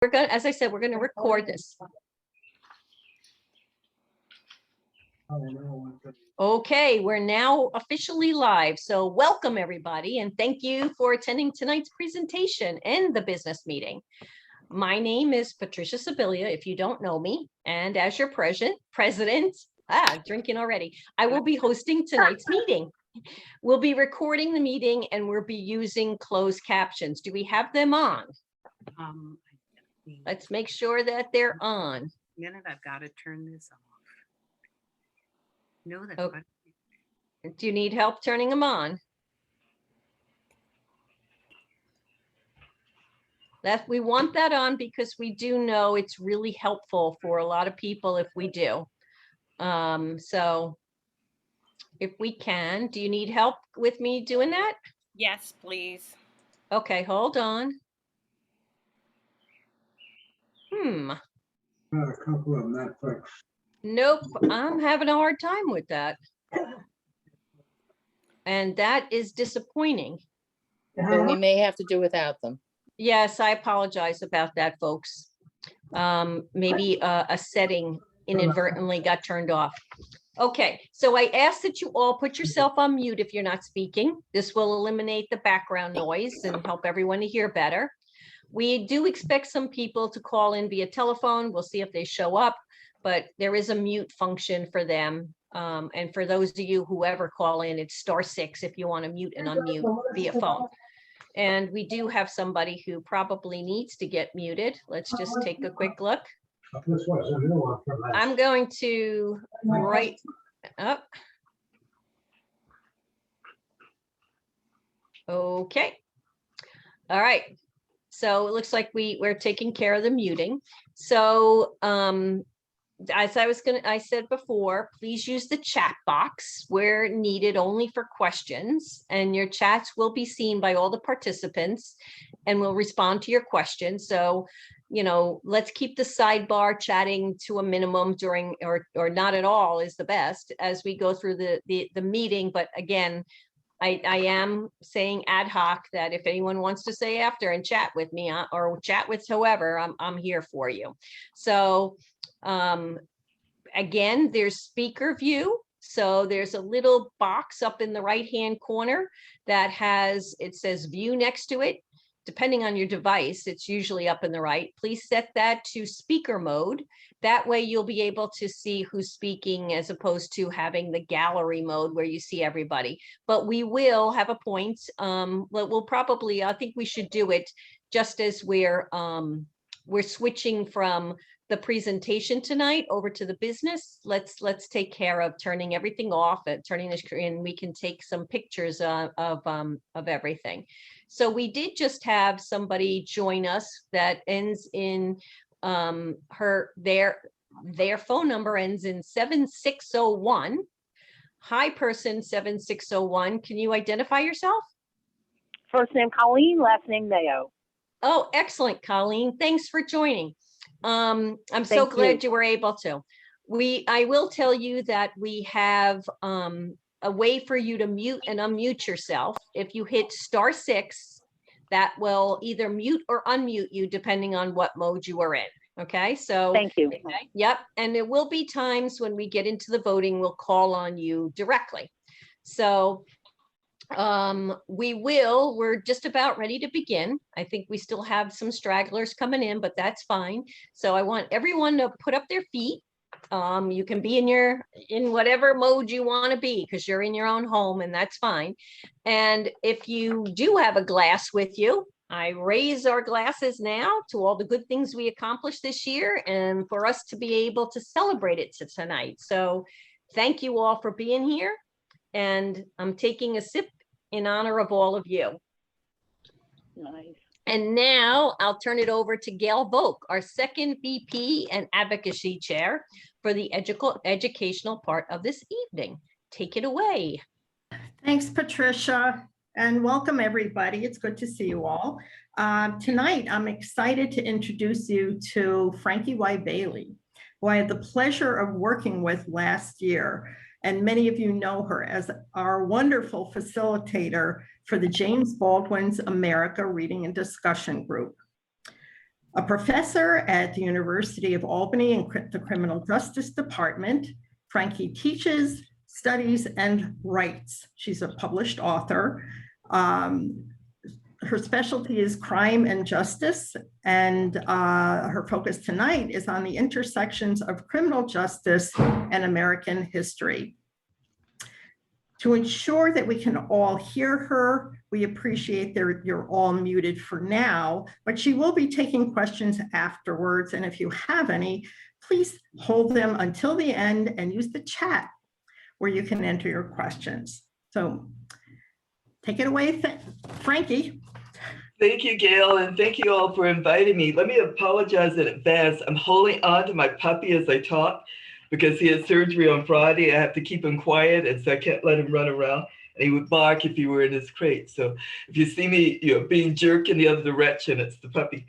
We're going to, as I said, we're going to record this. Okay, we're now officially live. So welcome everybody and thank you for attending tonight's presentation and the business meeting. My name is Patricia Sibilia, if you don't know me, and as your president, drinking already, I will be hosting tonight's meeting. We'll be recording the meeting and we'll be using closed captions. Do we have them on? Let's make sure that they're on. Minute, I've got to turn this off. No, that's Okay. Do you need help turning them on? We want that on because we do know it's really helpful for a lot of people if we do. So if we can, do you need help with me doing that? Yes, please. Okay, hold on. Got a couple of Netflix. Nope, I'm having a hard time with that. And that is disappointing. So we may have to do without them. Yes, I apologize about that, folks. Maybe a setting inadvertently got turned off. Okay, so I ask that you all put yourself on mute if you're not speaking. This will eliminate the background noise and help everyone to hear better. We do expect some people to call in via telephone. We'll see if they show up, but there is a mute function for them. And for those of you who ever call in, it's *6 if you want to mute and unmute via phone. And we do have somebody who probably needs to get muted. Let's just take a quick look. This was a new one for last. I'm going to write up. Okay. All right. So it looks like we're taking care of the muting. So as I said before, please use the chat box where needed only for questions, and your chats will be seen by all the participants and will respond to your questions. So, you know, let's keep the sidebar chatting to a minimum during or not at all is the best as we go through the meeting. But again, I am saying ad hoc that if anyone wants to say after and chat with me or chat with whoever, I'm here for you. So again, there's speaker view. So there's a little box up in the right-hand corner that it says view next to it. Depending on your device, it's usually up in the right. Please set that to speaker mode. That way you'll be able to see who's speaking as opposed to having the gallery mode where you see everybody. But we will have a point. We'll probably, I think we should do it just as we're switching from the presentation tonight over to the business. Let's take care of turning everything off and turning the screen. We can take some pictures of everything. So we did just have somebody join us that ends in their phone number ends in 7601. Hi, person 7601. Can you identify yourself? First name Colleen, last name Mayo. Oh, excellent, Colleen. Thanks for joining. I'm so glad you were able to. I will tell you that we have a way for you to mute and unmute yourself. If you hit *6, that will either mute or unmute you depending on what mode you are in. Okay, so thank you. Yep, and there will be times when we get into the voting, we'll call on you directly. So we're just about ready to begin. I think we still have some stragglers coming in, but that's fine. So I want everyone to put up their feet. You can be in whatever mode you want to be because you're in your own home, and that's fine. And if you do have a glass with you, I raise our glasses now to all the good things we accomplished this year and for us to be able to celebrate it tonight. So thank you all for being here. And I'm taking a sip in honor of all of you. Nice. And now I'll turn it over to Gail Volk, our second VP and advocacy chair for the educational part of this evening. Take it away. Thanks, Patricia, and welcome everybody. It's good to see you all. Tonight, I'm excited to introduce you to Frankie Y. Bailey, who I had the pleasure of working with last year. And many of you know her as our wonderful facilitator for the James Baldwin's America Reading and Discussion Group. a professor at the University of Albany in the Criminal Justice Department. Frankie teaches, studies, and writes. She's a published author. Her specialty is crime and justice, and her focus tonight is on the intersections of criminal justice and American history. To ensure that we can all hear her, we appreciate that you're all muted for now, but she will be taking questions afterwards. And if you have any, please hold them until the end and use the chat where you can enter your questions. So take it away, Frankie. Thank you, Gail, and thank you all for inviting me. Let me apologize in advance. I'm holding on to my puppy as I talk because he had surgery on Friday. I have to keep him quiet, and so I can't let him run around. And he would bark if he were in his crate. So if you see me, being jerked in the other direction, it's the puppy.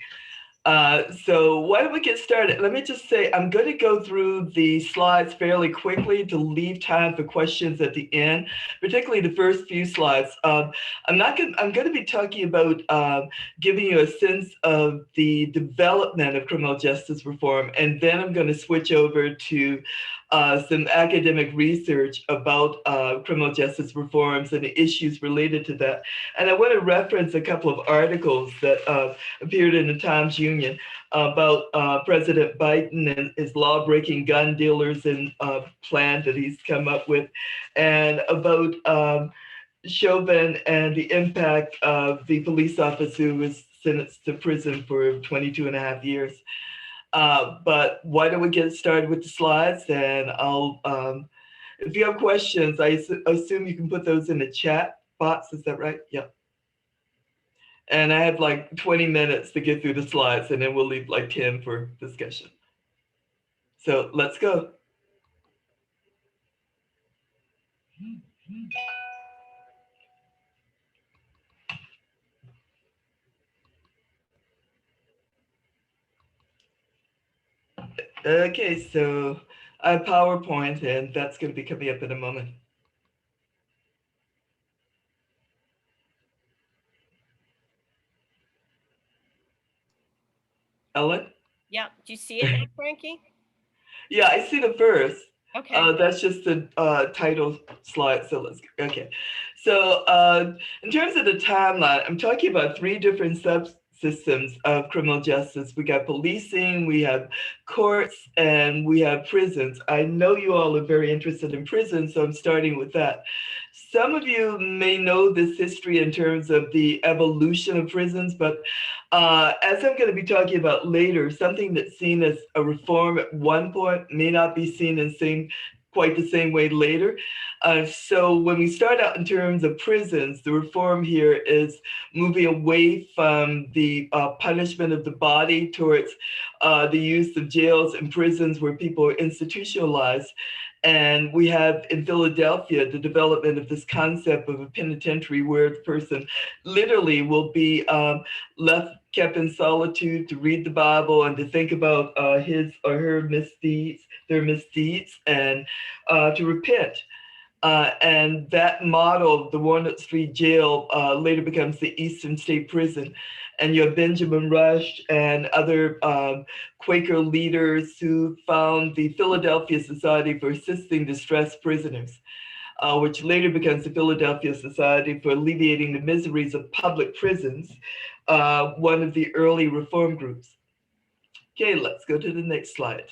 So why don't we get started? Let me just say, I'm going to go through the slides fairly quickly to leave time for questions at the end, particularly the first few slides. I'm going to be talking about giving you a sense of the development of criminal justice reform, and then I'm going to switch over to some academic research about criminal justice reforms and the issues related to that. And I want to reference a couple of articles that appeared in the Times Union about President Biden and his law-breaking gun dealers and plan that he's come up with, and about Chauvin and the impact of the police officer who was sentenced to prison for 22 and a half years. But why don't we get started with the slides? And I'll, if you have questions, I assume you can put those in the chat box. Is that right? Yeah. And I have like 20 minutes to get through the slides, and then we'll leave like 10 for discussion. So let's go. Okay, so I have PowerPoint, and that's going to be coming up in a moment. Ellen? Yeah, do you see it now, Frankie? Yeah, I see the first. Okay. That's just the title slide. So let's, okay. So in terms of the timeline, I'm talking about 3 different subsystems of criminal justice. We got policing, we have courts, and we have prisons. I know you all are very interested in prisons, so I'm starting with that. Some of you may know this history in terms of the evolution of prisons, but as I'm going to be talking about later, something that's seen as a reform at one point may not be seen in quite the same way later. So when we start out in terms of prisons, the reform here is moving away from the punishment of the body towards the use of jails and prisons where people are institutionalized. And we have in Philadelphia the development of this concept of a penitentiary where the person literally will be kept in solitude to read the Bible and to think about his or her misdeeds, their misdeeds, and to repent. And that model, the Walnut Street Jail, later becomes the Eastern State Prison. And you have Benjamin Rush and other Quaker leaders who found the Philadelphia Society for Assisting Distressed Prisoners, which later becomes the Philadelphia Society for Alleviating the Miseries of Public Prisons, one of the early reform groups. Okay, let's go to the next slide.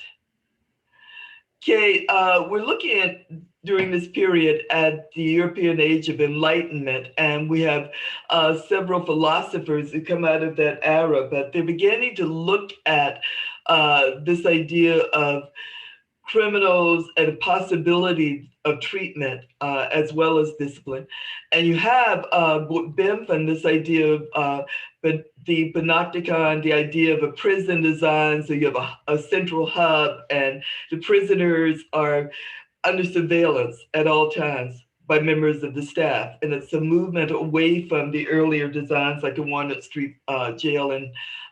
Okay, we're looking at, during this period, at the European Age of Enlightenment, and we have several philosophers who come out of that era, but they're beginning to look at this idea of criminals and a possibility of treatment as well as discipline. And you have Bentham, this idea of the panopticon, the idea of a prison design. So you have a central hub, and the prisoners are under surveillance at all times by members of the staff. And it's a movement away from the earlier designs like the Walnut Street Jail and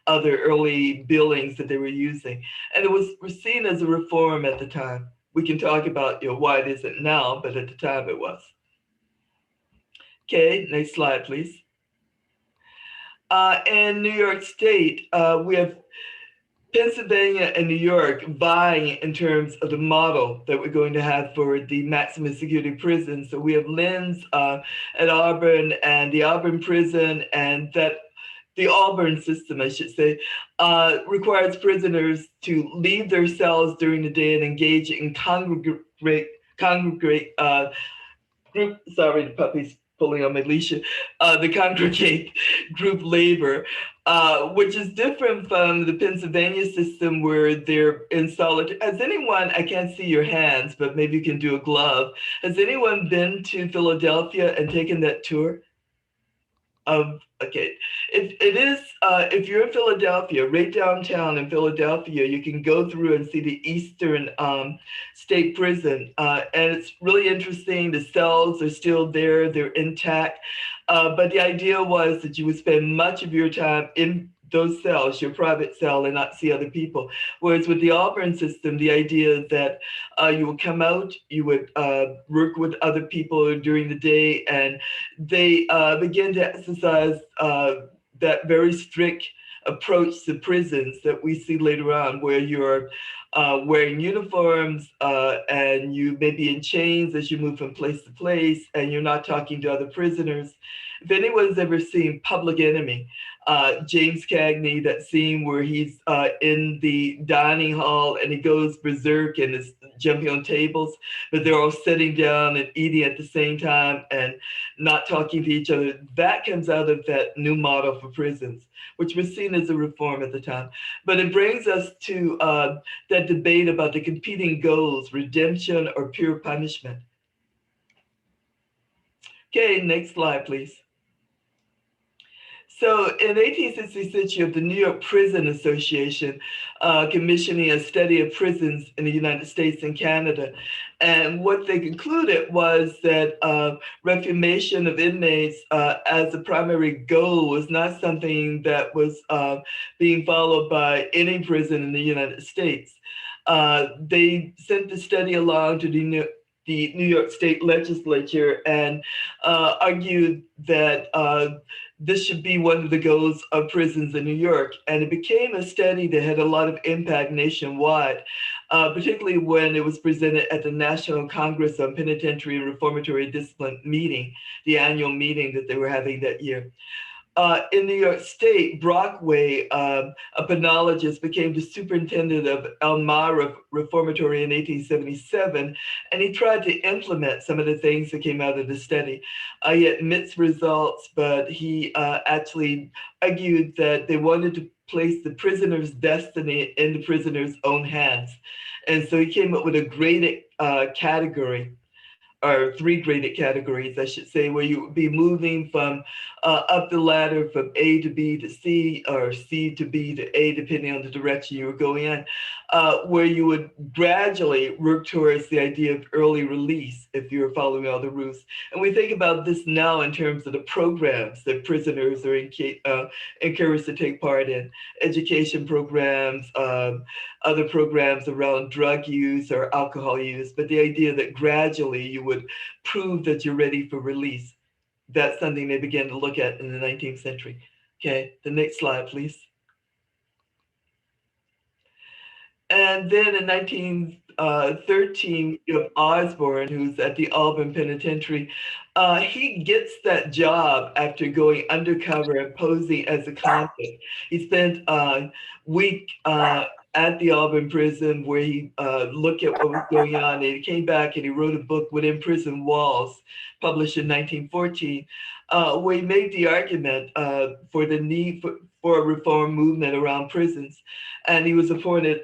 other early buildings that they were using. And it was seen as a reform at the time. We can talk about why it isn't now, but at the time it was. Okay, next slide, please. In New York State, we have Pennsylvania and New York vying in terms of the model that we're going to have for the maximum security prison. So we have Lynn's at Auburn and the Auburn prison, and that the Auburn system, I should say, requires prisoners to leave their cells during the day and engage in congregate group, sorry, the puppy's pulling on my leash, the congregate group labor, which is different from the Pennsylvania system where they're in solitary. Has anyone, I can't see your hands, but maybe you can do a glove. Has anyone been to Philadelphia and taken that tour? Okay, if you're in Philadelphia, right downtown in Philadelphia, you can go through and see the Eastern State Prison, and it's really interesting. The cells are still there; they're intact. But the idea was that you would spend much of your time in those cells, your private cell, and not see other people. Whereas with the Auburn system, the idea that you would come out, you would work with other people during the day, and they begin to exercise that very strict approach to prisons that we see later on, where you're wearing uniforms and you may be in chains as you move from place to place, and you're not talking to other prisoners. If anyone's ever seen Public Enemy, James Cagney, that scene where he's in the dining hall and he goes berserk and is jumping on tables, but they're all sitting down and eating at the same time and not talking to each other. That comes out of that new model for prisons, which was seen as a reform at the time. But it brings us to that debate about the competing goals, redemption or pure punishment. Okay, next slide, please. So in 1866, you have the New York Prison Association commissioning a study of prisons in the United States and Canada. And what they concluded was that reformation of inmates as a primary goal was not something that was being followed by any prison in the United States. They sent the study along to the New York State Legislature and argued that this should be one of the goals of prisons in New York. And it became a study that had a lot of impact nationwide, particularly when it was presented at the National Congress on Penitentiary and Reformatory Discipline meeting, the annual meeting that they were having that year. In New York State, Brockway, a penologist, became the superintendent of Elmira Reformatory in 1877, and he tried to implement some of the things that came out of the study. He had mixed results, but he actually argued that they wanted to place the prisoner's destiny in the prisoner's own hands. And so he came up with a graded category, or 3 graded categories, I should say, where you would be moving from up the ladder from A to B to C, or C to B to A, depending on the direction you were going in, where you would gradually work towards the idea of early release if you're following all the rules. And we think about this now in terms of the programs that prisoners are encouraged to take part in, education programs, other programs around drug use or alcohol use, but the idea that gradually you would prove that you're ready for release. That's something they began to look at in the 19th century. Okay, the next slide, please. And then in 1913, you have Osborne, who's at the Auburn Penitentiary. He gets that job after going undercover and posing as a convict. He spent a week at the Auburn prison where he looked at what was going on, and he came back and he wrote a book, Within Prison Walls, published in 1914, where he made the argument for the need for a reform movement around prisons. And he was appointed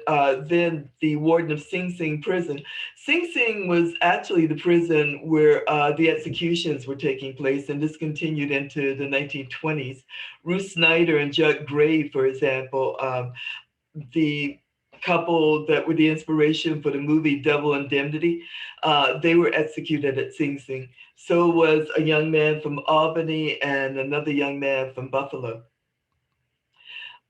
then the warden of Sing Sing prison. Sing Sing was actually the prison where the executions were taking place, and this continued into the 1920s. Ruth Snyder and Judd Gray, for example, the couple that were the inspiration for the movie Double Indemnity, they were executed at Sing Sing. So was a young man from Albany and another young man from Buffalo.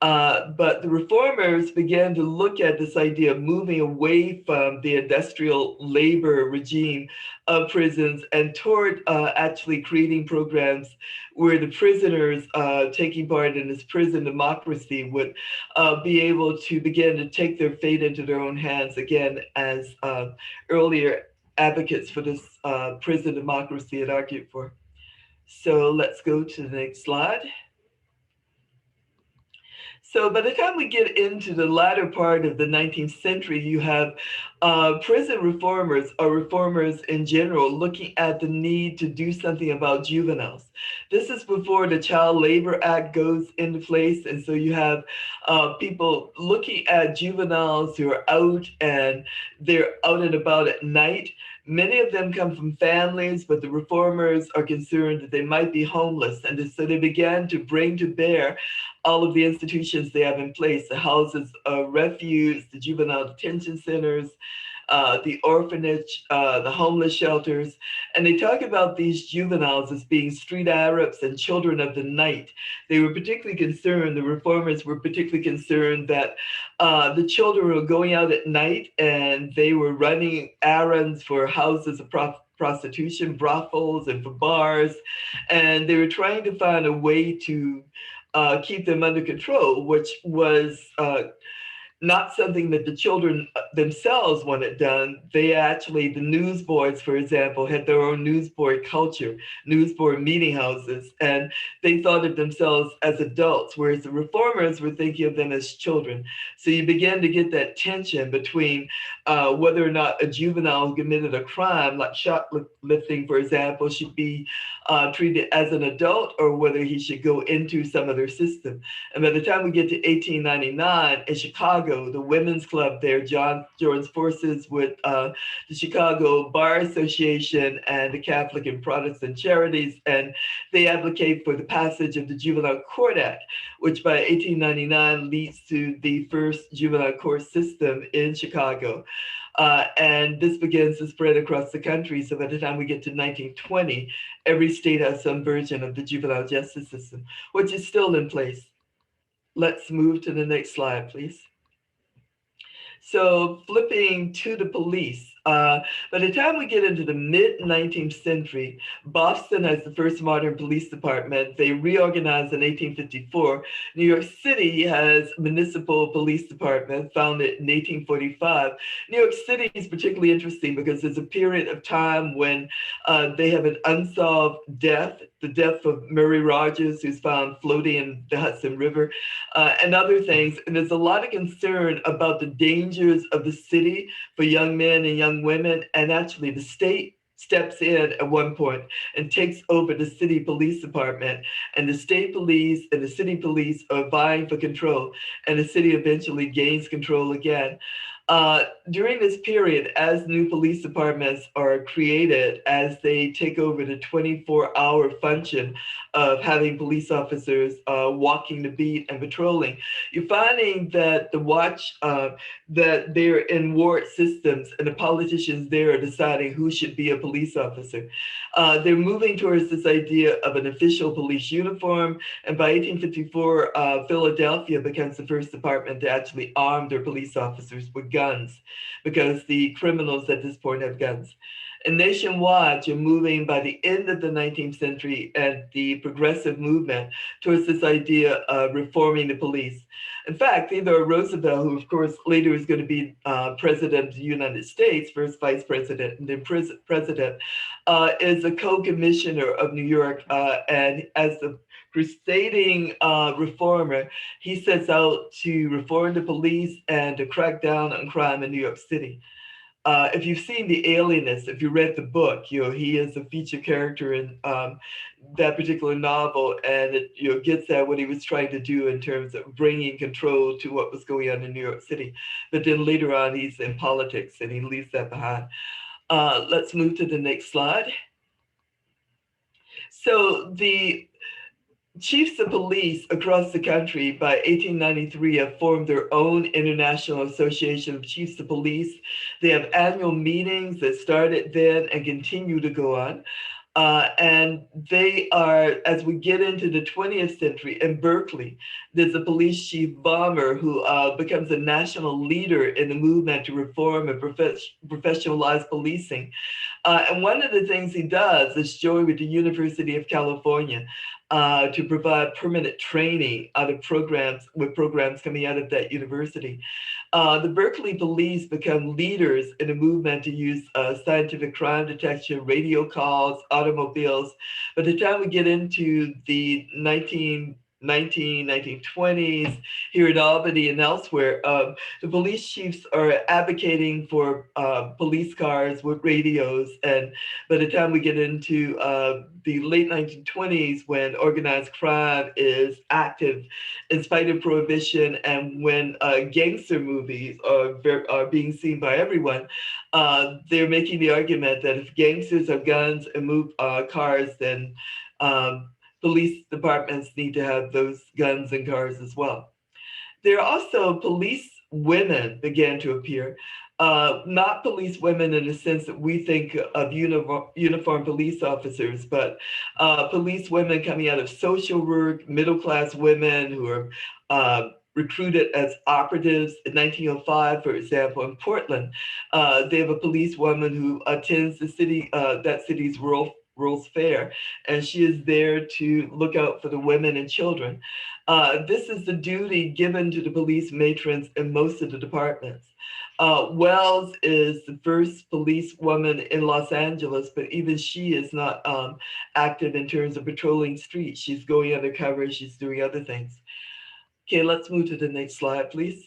But the reformers began to look at this idea of moving away from the industrial labor regime of prisons and toward actually creating programs where the prisoners taking part in this prison democracy would be able to begin to take their fate into their own hands again, as earlier advocates for this prison democracy had argued for. So let's go to the next slide. So by the time we get into the latter part of the 19th century, you have prison reformers or reformers in general looking at the need to do something about juveniles. This is before the Child Labor Act goes into place. And so you have people looking at juveniles who are out and they're out and about at night. Many of them come from families, but the reformers are concerned that they might be homeless. And so they began to bring to bear all of the institutions they have in place, the houses of refuge, the juvenile detention centers, the orphanage, the homeless shelters. And they talk about these juveniles as being street Arabs and children of the night. They were particularly concerned, the reformers were particularly concerned that the children were going out at night and they were running errands for houses of prostitution, brothels, and for bars. And they were trying to find a way to keep them under control, which was not something that the children themselves wanted done. They actually, the newsboys, for example, had their own newsboy culture, newsboy meeting houses, and they thought of themselves as adults, whereas the reformers were thinking of them as children. So you began to get that tension between whether or not a juvenile who committed a crime, like shoplifting, for example, should be treated as an adult or whether he should go into some other system. And by the time we get to 1899 in Chicago, the women's club there joins forces with the Chicago Bar Association and the Catholic and Protestant Charities, and they advocate for the passage of the Juvenile Court Act, which by 1899 leads to the first juvenile court system in Chicago. And this begins to spread across the country. So by the time we get to 1920, every state has some version of the juvenile justice system, which is still in place. Let's move to the next slide, please. So flipping to the police, by the time we get into the mid-19th century, Boston has the first modern police department. They reorganized in 1854. New York City has municipal police department founded in 1845. New York City is particularly interesting because there's a period of time when they have an unsolved death, the death of Murray Rogers, who's found floating in the Hudson River, and other things. And there's a lot of concern about the dangers of the city for young men and young women. And actually the state steps in at one point and takes over the city police department. And the state police and the city police are vying for control. And the city eventually gains control again. During this period, as new police departments are created, as they take over the 24-hour function of having police officers walking the beat and patrolling, you're finding that the watch, that they're in ward systems and the politicians there are deciding who should be a police officer. They're moving towards this idea of an official police uniform. And by 1854, Philadelphia becomes the first department to actually arm their police officers with guns, because the criminals at this point have guns. And nationwide, you're moving by the end of the 19th century and the progressive movement towards this idea of reforming the police. In fact, Theodore Roosevelt, who of course later is going to be president of the United States, first vice president and then president, is a co-commissioner of New York, and as the crusading reformer, he sets out to reform the police and to crack down on crime in New York City. If you've seen The Alienist, if you read the book, he is a feature character in that particular novel, and it gets at what he was trying to do in terms of bringing control to what was going on in New York City. But then later on, he's in politics and he leaves that behind. Let's move to the next slide. So the chiefs of police across the country by 1893 have formed their own International Association of Chiefs of Police. They have annual meetings that started then and continue to go on. And they are, as we get into the 20th century in Berkeley, there's a police chief bomber who becomes a national leader in the movement to reform and professionalize policing. And one of the things he does is join with the University of California to provide permanent training out of programs coming out of that university. The Berkeley police become leaders in a movement to use scientific crime detection, radio calls, automobiles. By the time we get into the 1920s here in Albany and elsewhere, the police chiefs are advocating for police cars with radios. And by the time we get into the late 1920s, when organized crime is active in spite of prohibition, and when gangster movies are being seen by everyone, they're making the argument that if gangsters have guns and move cars, then police departments need to have those guns and cars as well. There are also police women began to appear, not police women in the sense that we think of uniformed police officers, but police women coming out of social work, middle-class women who are recruited as operatives. In 1905, for example, in Portland, they have a police woman who attends the city, that city's World's Fair, and she is there to look out for the women and children. This is the duty given to the police matrons in most of the departments. Wells is the first police woman in Los Angeles, but even she is not active in terms of patrolling streets. She's going undercover, she's doing other things. Okay, let's move to the next slide, please.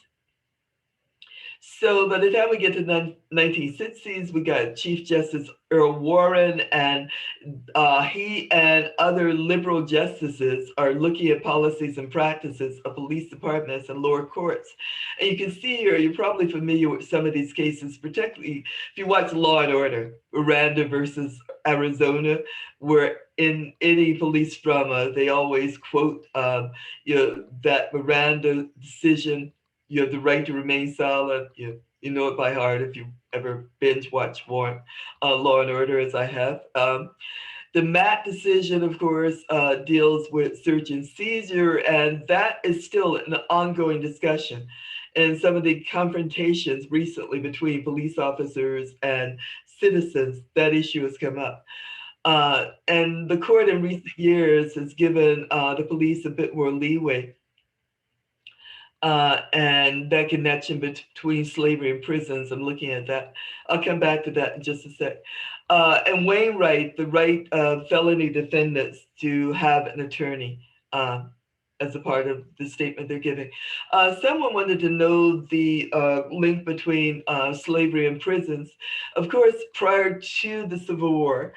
So by the time we get to the 1960s, we got Chief Justice Earl Warren, and he and other liberal justices are looking at policies and practices of police departments and lower courts. And you can see here, you're probably familiar with some of these cases, particularly if you watch Law and Order, Miranda versus Arizona, where in any police drama, they always quote that Miranda decision, you have the right to remain silent. You know it by heart if you ever binge watch Law and Order, as I have. The Matt decision, of course, deals with search and seizure, and that is still an ongoing discussion. And some of the confrontations recently between police officers and citizens, that issue has come up. And the court in recent years has given the police a bit more leeway. And that connection between slavery and prisons, I'm looking at that. I'll come back to that in just a sec. And Wainwright, the right of felony defendants to have an attorney as a part of the statement they're giving. Someone wanted to know the link between slavery and prisons. Of course, prior to the Civil War,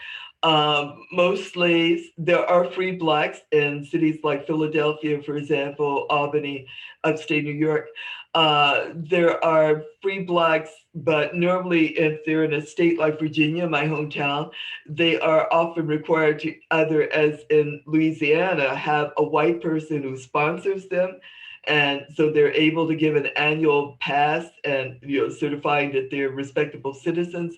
most slaves, there are free blacks in cities like Philadelphia, for example, Albany, upstate New York. There are free blacks, but normally if they're in a state like Virginia, my hometown, they are often required to either, as in Louisiana, have a white person who sponsors them. And so they're able to give an annual pass and certifying that they're respectable citizens.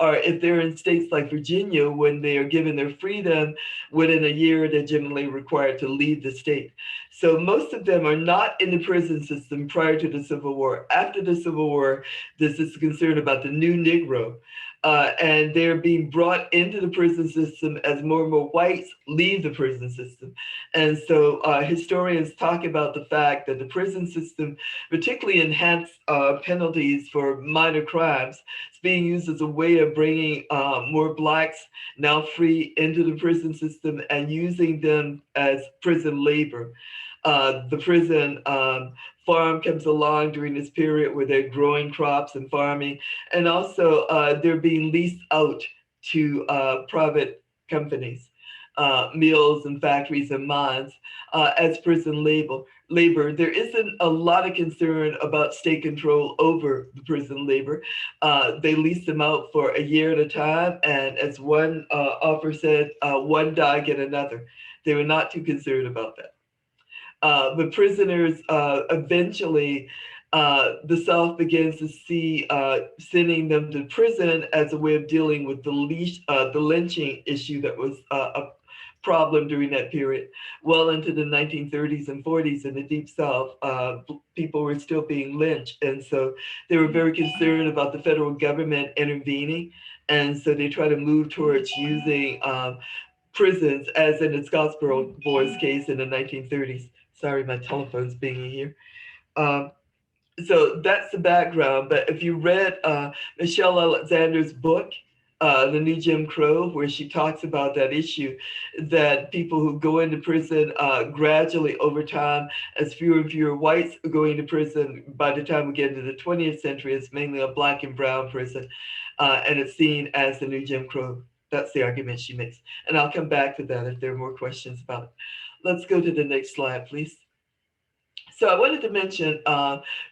Or if they're in states like Virginia, when they are given their freedom, within a year, they're generally required to leave the state. So most of them are not in the prison system prior to the Civil War. After the Civil War, this is concerned about the new Negro. And they're being brought into the prison system as more and more whites leave the prison system. And so historians talk about the fact that the prison system, particularly enhanced penalties for minor crimes, is being used as a way of bringing more blacks now free into the prison system and using them as prison labor. The prison farm comes along during this period where they're growing crops and farming, and also they're being leased out to private companies, mills and factories and mines as prison labor. There isn't a lot of concern about state control over the prison labor. They lease them out for a year at a time, and as one author said, one die, get another. They were not too concerned about that. But prisoners eventually the South begins to see sending them to prison as a way of dealing with the lynching issue that was a problem during that period. Well into the 1930s and 40s in the Deep South, people were still being lynched. And so they were very concerned about the federal government intervening. And so they try to move towards using prisons, as in the Scottsboro Boys case in the 1930s. Sorry, my telephone's being here. So that's the background. But if you read Michelle Alexander's book, The New Jim Crow, where she talks about that issue, that people who go into prison gradually over time, as fewer and fewer whites are going to prison, by the time we get into the 20th century, it's mainly a Black and brown prison, and it's seen as the new Jim Crow. That's the argument she makes. And I'll come back to that if there are more questions about it. Let's go to the next slide, please. So I wanted to mention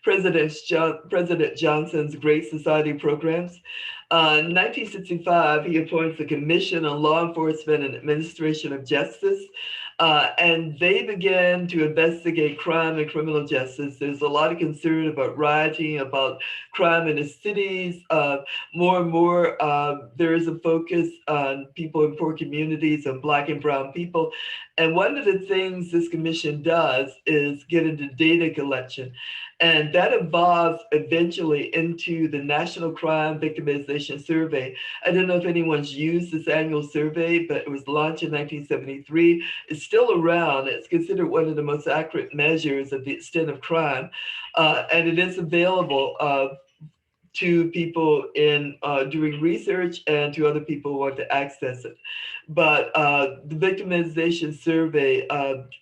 President Johnson's Great Society programs. In 1965, he appoints the Commission on Law Enforcement and Administration of Justice, and they began to investigate crime and criminal justice. There's a lot of concern about rioting, about crime in the cities. More and more, there is a focus on people in poor communities and Black and brown people. And one of the things this commission does is get into data collection. And that evolves eventually into the National Crime Victimization Survey. I don't know if anyone's used this annual survey, but it was launched in 1973. It's still around. It's considered one of the most accurate measures of the extent of crime. And it is available to people in doing research and to other people who want to access it. But the victimization survey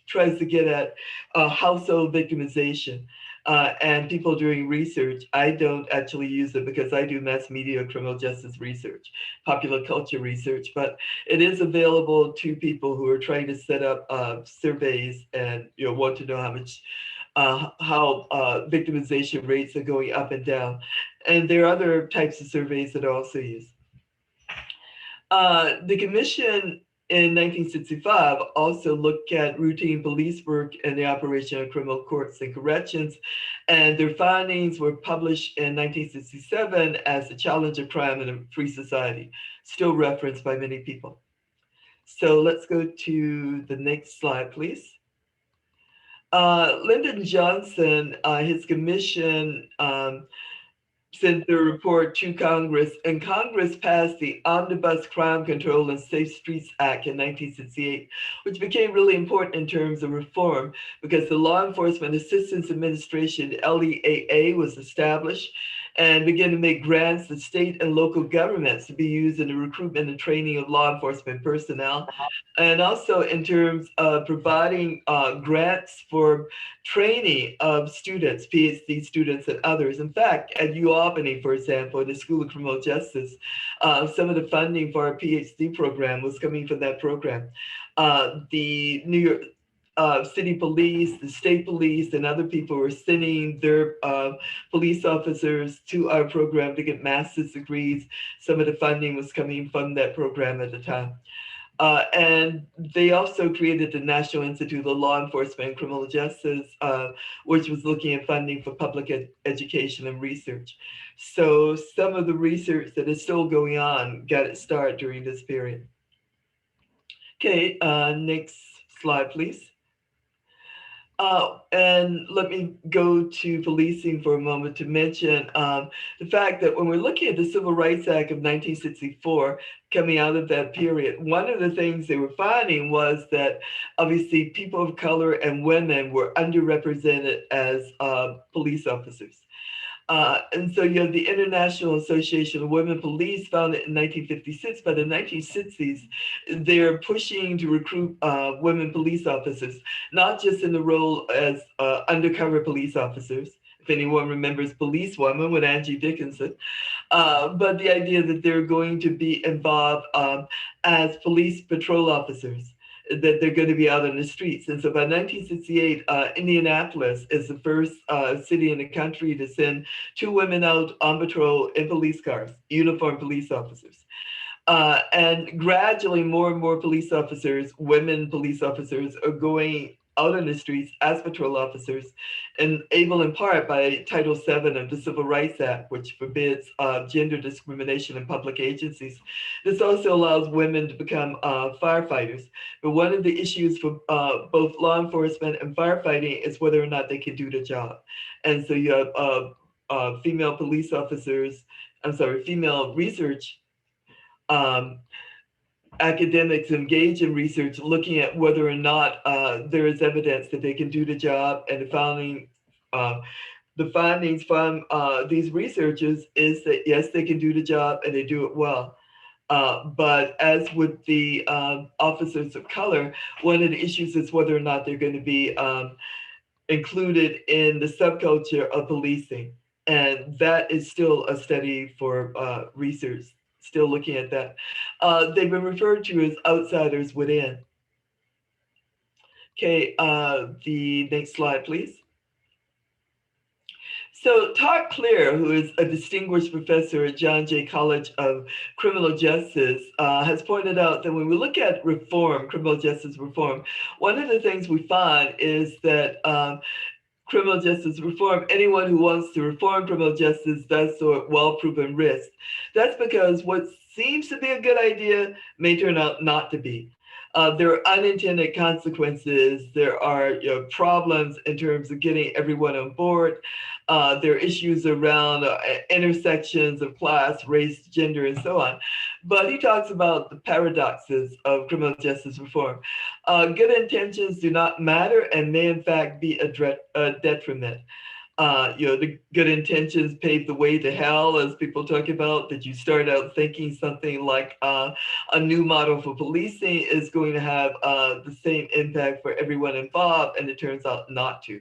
tries to get at household victimization. And people doing research. I don't actually use it because I do mass media criminal justice research, popular culture research, but it is available to people who are trying to set up surveys and want to know how much how victimization rates are going up and down. And there are other types of surveys that are also used. The commission in 1965 also looked at routine police work and the operation of criminal courts and corrections, and their findings were published in 1967 as The Challenge of Crime in a Free Society, still referenced by many people. So let's go to the next slide, please. Lyndon Johnson, his commission sent their report to Congress, and Congress passed the Omnibus Crime Control and Safe Streets Act in 1968, which became really important in terms of reform because the Law Enforcement Assistance Administration, LEAA, was established and began to make grants to state and local governments to be used in the recruitment and training of law enforcement personnel, and also in terms of providing grants for training of students, PhD students and others. In fact, at UAlbany, for example, the School of Criminal Justice, some of the funding for our PhD program was coming from that program. The New York City Police, the state police, and other people were sending their police officers to our program to get master's degrees. Some of the funding was coming from that program at the time. And they also created the National Institute of Law Enforcement and Criminal Justice, which was looking at funding for public education and research. So some of the research that is still going on got its start during this period. Okay, next slide, please. And let me go to policing for a moment to mention the fact that when we're looking at the Civil Rights Act of 1964, coming out of that period, one of the things they were finding was that obviously people of color and women were underrepresented as police officers. And so you have the International Association of Women Police, founded in 1956. By the 1960s, they're pushing to recruit women police officers, not just in the role as undercover police officers, if anyone remembers Police Woman with Angie Dickinson, but the idea that they're going to be involved as police patrol officers, that they're going to be out on the streets. And so by 1968, Indianapolis is the first city in the country to send 2 women out on patrol in police cars, uniformed police officers. And gradually more and more police officers, women police officers, are going out in the streets as patrol officers, enabled in part by Title VII of the Civil Rights Act, which forbids gender discrimination in public agencies. This also allows women to become firefighters. But one of the issues for both law enforcement and firefighting is whether or not they can do the job. And so you have female police officers, female research academics engage in research looking at whether or not there is evidence that they can do the job, and the findings from these researchers is that yes, they can do the job and they do it well. But as with the officers of color, one of the issues is whether or not they're going to be included in the subculture of policing. And that is still a study for research, still looking at that. They've been referred to as outsiders within. Okay, the next slide, please. So Todd Clear, who is a distinguished professor at John Jay College of Criminal Justice, has pointed out that when we look at reform, criminal justice reform, one of the things we find is that criminal justice reform, anyone who wants to reform criminal justice does so at well-proven risk. That's because what seems to be a good idea may turn out not to be. There are unintended consequences. There are problems in terms of getting everyone on board. There are issues around intersections of class, race, gender, and so on. But he talks about the paradoxes of criminal justice reform. Good intentions do not matter and may in fact be a detriment. The good intentions pave the way to hell, as people talk about, that you start out thinking something like a new model for policing is going to have the same impact for everyone involved, and it turns out not to.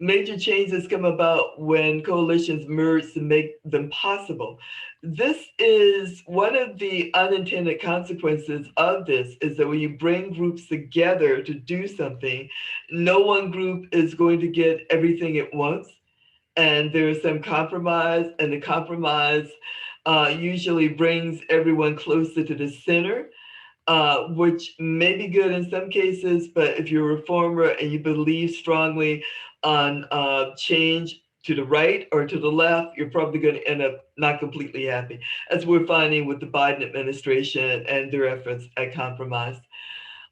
Major changes come about when coalitions merge to make them possible. This is one of the unintended consequences of this, is that when you bring groups together to do something, no one group is going to get everything it wants. And there's some compromise, and the compromise usually brings everyone closer to the center. Which may be good in some cases, but if you're a reformer and you believe strongly on change to the right or to the left, you're probably going to end up not completely happy, as we're finding with the Biden administration and their efforts at compromise.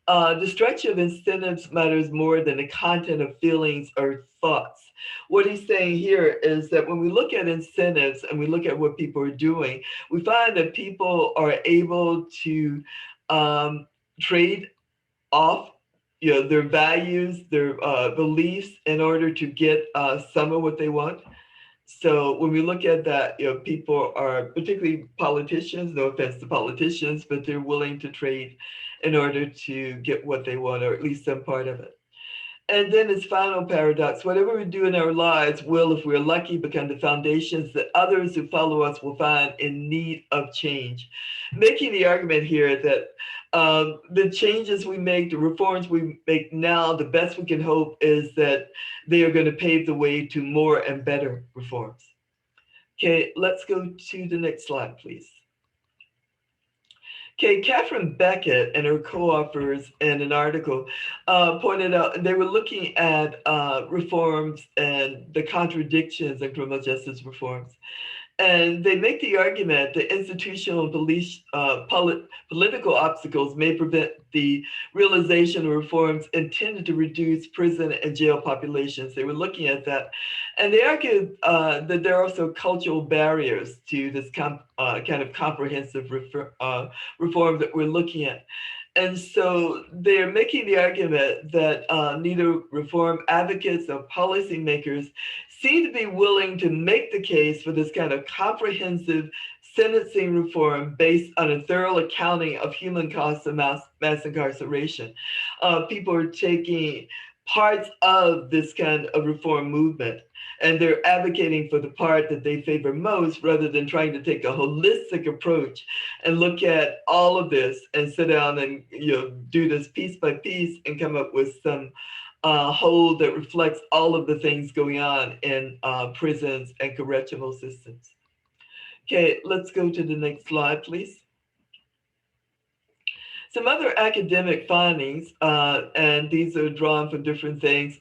The structure of incentives matters more than the content of feelings or thoughts. What he's saying here is that when we look at incentives and we look at what people are doing, we find that people are able to trade off their values, their beliefs in order to get some of what they want. So when we look at that, people are, particularly politicians, no offense to politicians, but they're willing to trade in order to get what they want, or at least some part of it. And then its final paradox: whatever we do in our lives will, if we're lucky, become the foundations that others who follow us will find in need of change. Making the argument here that the changes we make, the reforms we make now, the best we can hope is that they are going to pave the way to more and better reforms. Okay, let's go to the next slide, please. Okay, Catherine Beckett and her co-authors in an article pointed out, they were looking at reforms and the contradictions in criminal justice reforms. And they make the argument that institutional and political obstacles may prevent the realization of reforms intended to reduce prison and jail populations. They were looking at that. And they argued that there are also cultural barriers to this kind of comprehensive reform that we're looking at. And so they're making the argument that neither reform advocates or policymakers seem to be willing to make the case for this kind of comprehensive sentencing reform based on a thorough accounting of human costs of mass incarceration. People are taking parts of this kind of reform movement, and they're advocating for the part that they favor most, rather than trying to take a holistic approach and look at all of this and sit down and do this piece by piece and come up with some whole that reflects all of the things going on in prisons and correctional systems. Okay, let's go to the next slide, please. some other academic findings, and these are drawn from different things.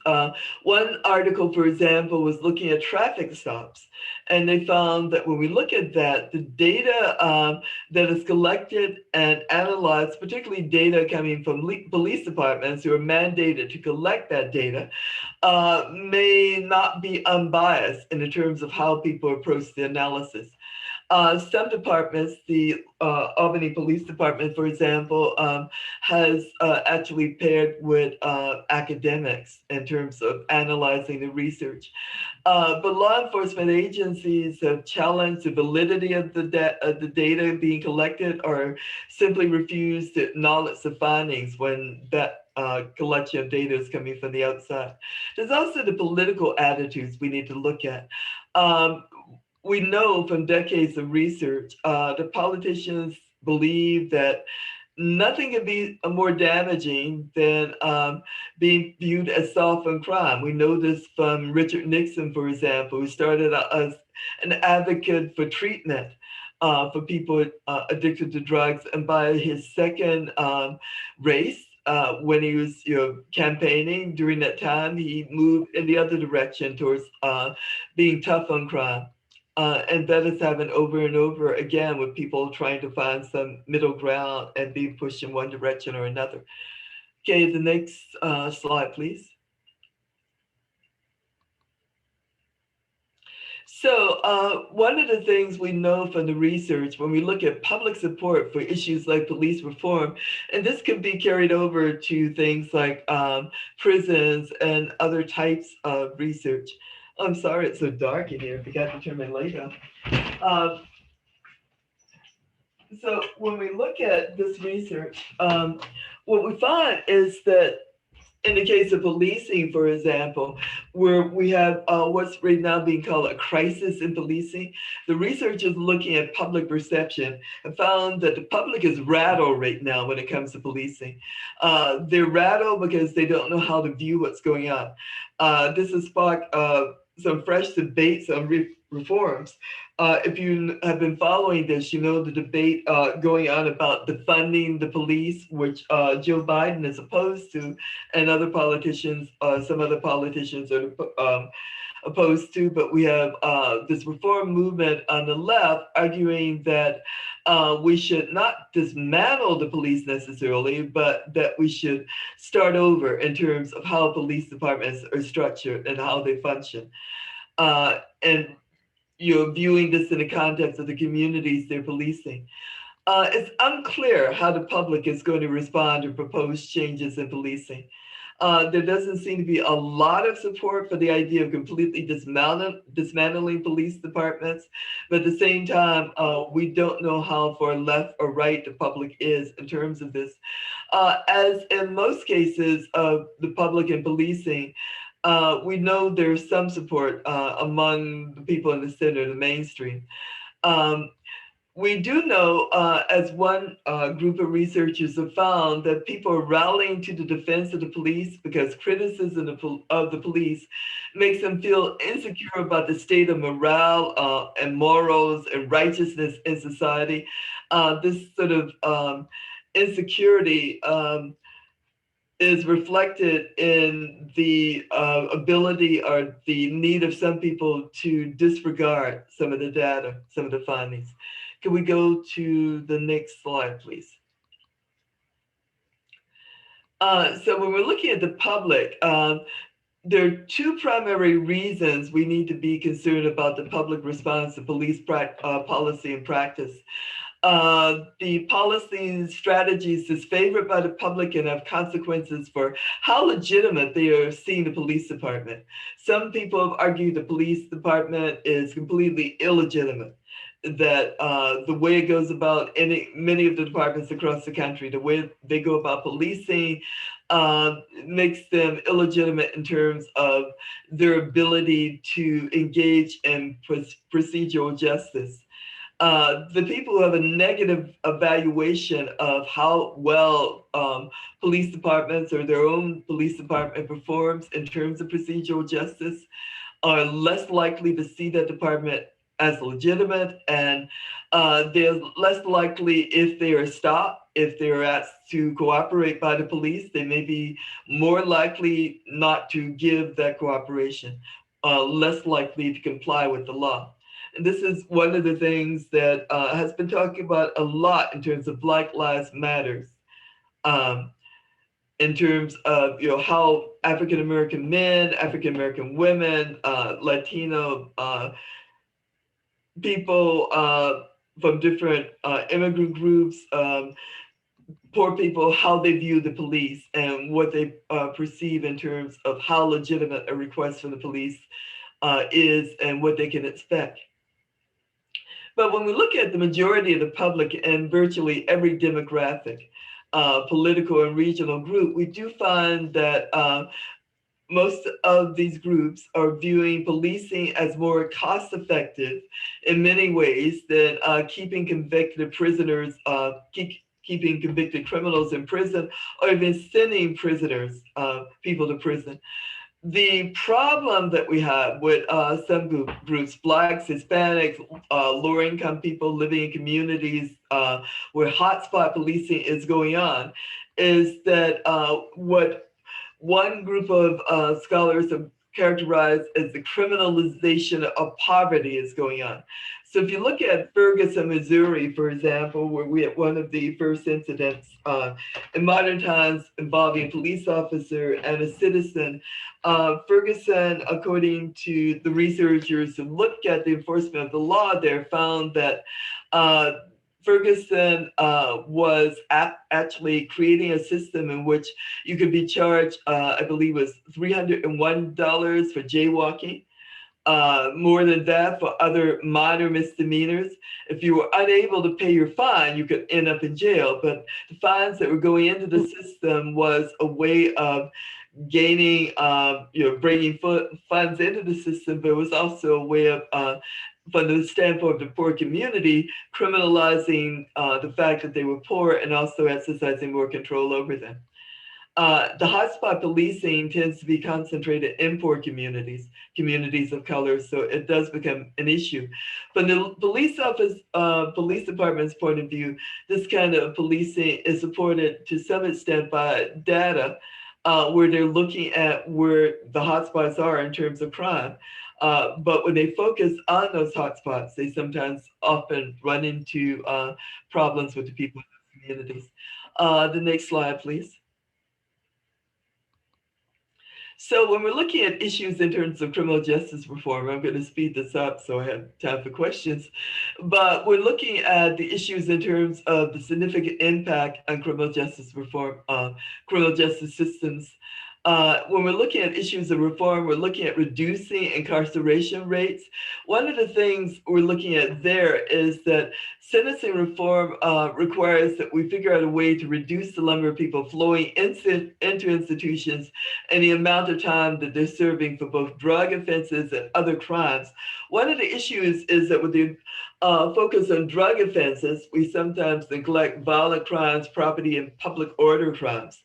One article, for example, was looking at traffic stops, and they found that when we look at that, the data that is collected and analyzed, particularly data coming from police departments who are mandated to collect that data, may not be unbiased in the terms of how people approach the analysis. Some departments, the Albany Police Department, for example, has actually paired with academics in terms of analyzing the research. But law enforcement agencies have challenged the validity of the data being collected, or simply refused to acknowledge the findings when that collection of data is coming from the outside. There's also the political attitudes we need to look at. We know from decades of research that politicians believe that nothing can be more damaging than being viewed as soft-on crime. We know this from Richard Nixon, for example, who started out as an advocate for treatment for people addicted to drugs. And by his second race, when he was campaigning during that time, he moved in the other direction towards being tough on crime. And that has happened over and over again with people trying to find some middle ground and being pushed in one direction or another. Okay, the next slide, please. So one of the things we know from the research when we look at public support for issues like police reform, and this can be carried over to things like prisons and other types of research. I'm sorry, it's so dark in here. I forgot to turn my light on. So when we look at this research, what we find is that in the case of policing, for example, where we have what's right now being called a crisis in policing, the research is looking at public perception and found that the public is rattled right now when it comes to policing. They're rattled because they don't know how to view what's going on. This has sparked some fresh debates on reforms. If you have been following this, you know the debate going on about defunding the police, which Joe Biden is opposed to, and other politicians, some other politicians are opposed to. But we have this reform movement on the left arguing that we should not dismantle the police necessarily, but that we should start over in terms of how police departments are structured and how they function. And you're viewing this in the context of the communities they're policing. It's unclear how the public is going to respond to proposed changes in policing. There doesn't seem to be a lot of support for the idea of completely dismantling police departments, but at the same time, we don't know how far left or right the public is in terms of this. As in most cases of the public and policing, we know there's some support among the people in the center, the mainstream. We do know, as one group of researchers have found, that people are rallying to the defense of the police because criticism of the police makes them feel insecure about the state of morale and morals and righteousness in society. This sort of insecurity is reflected in the ability or the need of some people to disregard some of the data, some of the findings. Can we go to the next slide, please? So when we're looking at the public, there are two primary reasons we need to be concerned about the public response to police policy and practice. The policy and strategies disfavored by the public and have consequences for how legitimate they are seeing the police department. Some people have argued the police department is completely illegitimate, that the way it goes about many of the departments across the country, the way they go about policing makes them illegitimate in terms of their ability to engage in procedural justice. The people who have a negative evaluation of how well police departments or their own police department performs in terms of procedural justice are less likely to see that department as legitimate, and they're less likely, if they are stopped, if they're asked to cooperate by the police, they may be more likely not to give that cooperation, less likely to comply with the law. And this is one of the things that has been talked about a lot in terms of Black Lives Matters, in terms of how African American men, African American women, Latino people from different immigrant groups, poor people, how they view the police and what they perceive in terms of how legitimate a request from the police is and what they can expect. But when we look at the majority of the public and virtually every demographic, political and regional group, we do find that most of these groups are viewing policing as more cost effective in many ways than keeping convicted prisoners, keeping convicted criminals in prison, or even sending prisoners, people to prison. The problem that we have with some groups, Blacks, Hispanics, lower income people living in communities where hotspot policing is going on, is that what one group of scholars have characterized as the criminalization of poverty is going on. So if you look at Ferguson, Missouri, for example, where we had one of the first incidents in modern times involving a police officer and a citizen, Ferguson, according to the researchers who looked at the enforcement of the law there, found that Ferguson was actually creating a system in which you could be charged, I believe it was $301 for jaywalking, more than that for other minor misdemeanors. If you were unable to pay your fine, you could end up in jail. But the fines that were going into the system was a way of gaining, bringing funds into the system, but it was also a way of from the standpoint of the poor community, criminalizing the fact that they were poor and also exercising more control over them. The hotspot policing tends to be concentrated in poor communities, communities of color, so it does become an issue. From the police department's point of view, this kind of policing is supported to some extent by data, where they're looking at where the hotspots are in terms of crime. But when they focus on those hotspots, they sometimes often run into problems with the people in the communities. The next slide, please. So when we're looking at issues in terms of criminal justice reform, I'm going to speed this up so I have time for questions. But we're looking at the issues in terms of the significant impact on criminal justice reform, criminal justice systems. When we're looking at issues of reform, we're looking at reducing incarceration rates. One of the things we're looking at there is that sentencing reform requires that we figure out a way to reduce the number of people flowing into institutions and the amount of time that they're serving for both drug offenses and other crimes. One of the issues is that with the focus on drug offenses, we sometimes neglect violent crimes, property, and public order crimes.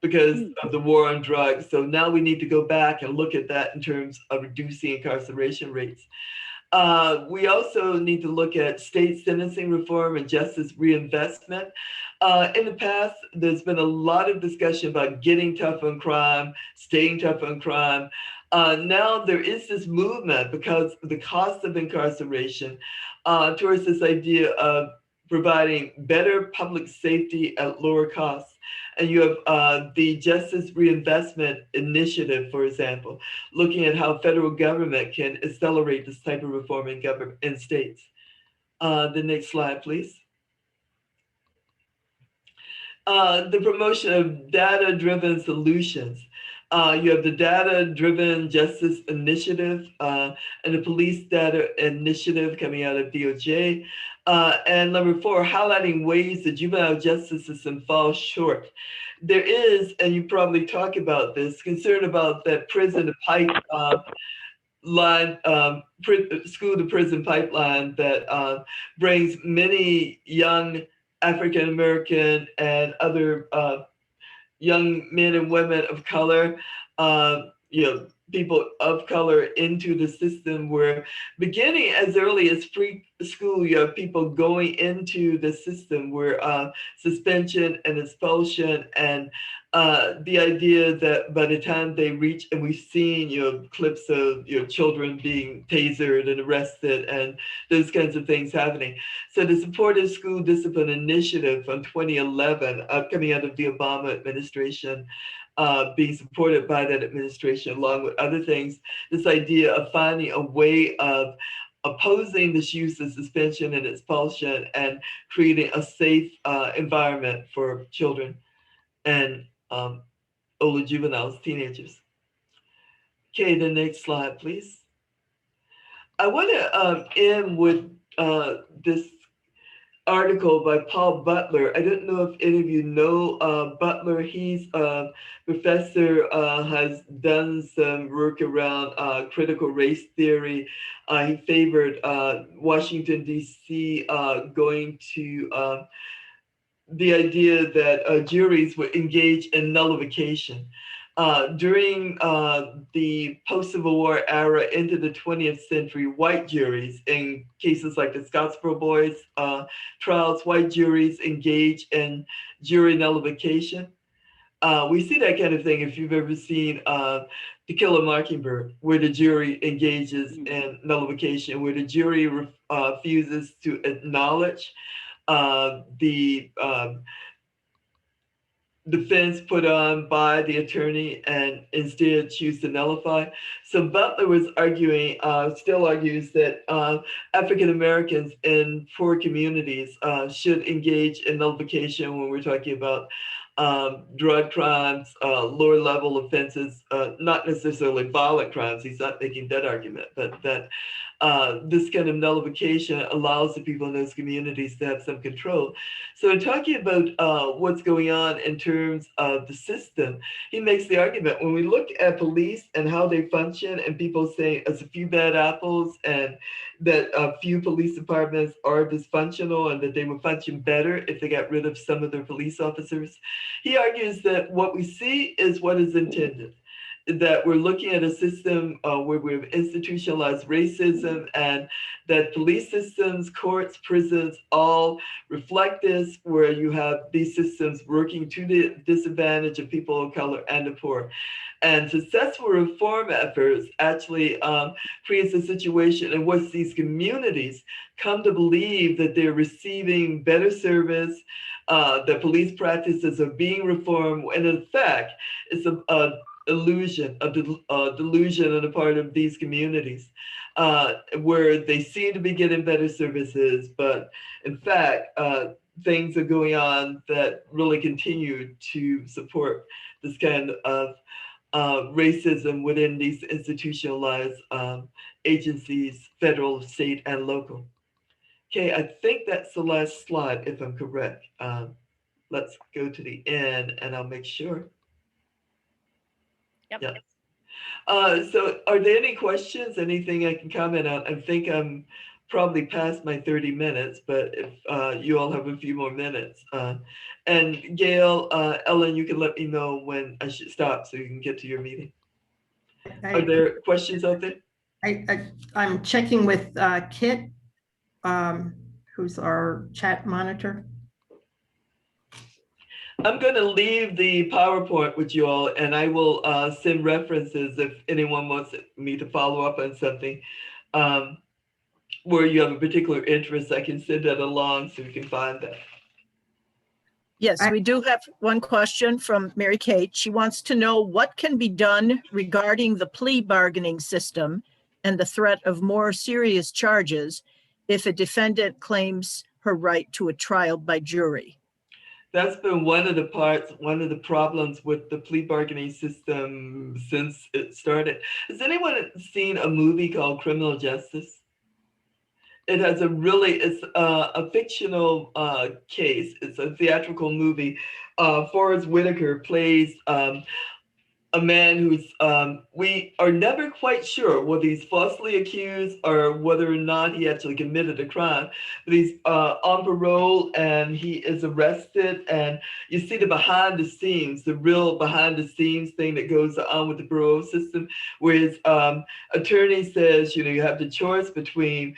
Because of the war on drugs. So now we need to go back and look at that in terms of reducing incarceration rates. We also need to look at state sentencing reform and justice reinvestment. In the past, there's been a lot of discussion about getting tough on crime, staying tough on crime. Now there is this movement because of the cost of incarceration towards this idea of providing better public safety at lower costs. And you have the Justice Reinvestment Initiative, for example, looking at how federal government can accelerate this type of reform in states. The next slide, please. The promotion of data-driven solutions. You have the Data-Driven Justice Initiative and the Police Data Initiative coming out of DOJ. And number 4, highlighting ways the juvenile justice system falls short. There is, and you probably talk about this, concern about that prison to pipeline, school to prison pipeline that brings many young African American and other young men and women of color, people of color into the system, where beginning as early as preschool, you have people going into the system where suspension and expulsion, and the idea that by the time they reach, and we've seen, clips of children being tasered and arrested and those kinds of things happening. So the Supportive School Discipline Initiative from 2011, coming out of the Obama administration, being supported by that administration, along with other things, this idea of finding a way of opposing this use of suspension and expulsion and creating a safe environment for children and older juveniles, teenagers. Okay, the next slide, please. I want to end with this article by Paul Butler. I don't know if any of you know Butler. He's a professor, has done some work around critical race theory. He favored Washington, D.C. Going to the idea that juries would engage in nullification. During the post-Civil War era into the 20th century, white juries, in cases like the Scottsboro Boys trials, white juries engage in jury nullification. We see that kind of thing if you've ever seen To Kill a Mockingbird, where the jury engages in nullification, where the jury refuses to acknowledge the defense put on by the attorney and instead choose to nullify. So Butler was arguing, still argues that African Americans in poor communities should engage in nullification when we're talking about drug crimes, lower level offenses, not necessarily violent crimes. He's not making that argument, but that this kind of nullification allows the people in those communities to have some control. So in talking about what's going on in terms of the system, he makes the argument when we look at police and how they function, and people say it's a few bad apples and that a few police departments are dysfunctional and that they would function better if they got rid of some of their police officers. He argues that what we see is what is intended, that we're looking at a system where we've institutionalized racism, and that police systems, courts, prisons all reflect this, where you have these systems working to the disadvantage of people of color and the poor. And successful reform efforts actually creates a situation in which these communities come to believe that they're receiving better service, that police practices are being reformed, and in fact, it's a illusion, a delusion on the part of these communities, where they seem to be getting better services, but in fact, things are going on that really continue to support this kind of racism within these institutionalized agencies, federal, state, and local. Okay, I think that's the last slide, if I'm correct. Let's go to the end, and I'll make sure. Yep. Yeah. So are there any questions, anything I can comment on? I think I'm probably past my 30 minutes, but if you all have a few more minutes. And Gail, Ellen, you can let me know when I should stop so you can get to your meeting. Are there questions out there? I'm checking with Kit, who's our chat monitor. I'm going to leave the PowerPoint with you all, and I will send references if anyone wants me to follow up on something where you have a particular interest. I can send that along so you can find that. Yes, we do have one question from Mary Kate. She wants to know what can be done regarding the plea bargaining system and the threat of more serious charges if a defendant claims her right to a trial by jury. That's been one of the problems with the plea bargaining system since it started. Has anyone seen a movie called Criminal Justice? It has it's a fictional case. It's a theatrical movie. Forrest Whitaker plays a man who's, we are never quite sure whether he's falsely accused or whether or not he actually committed a crime. But he's on parole and he is arrested, and you see the behind the scenes, the real behind the scenes thing that goes on with the parole system, where his attorney says, you know, you have the choice between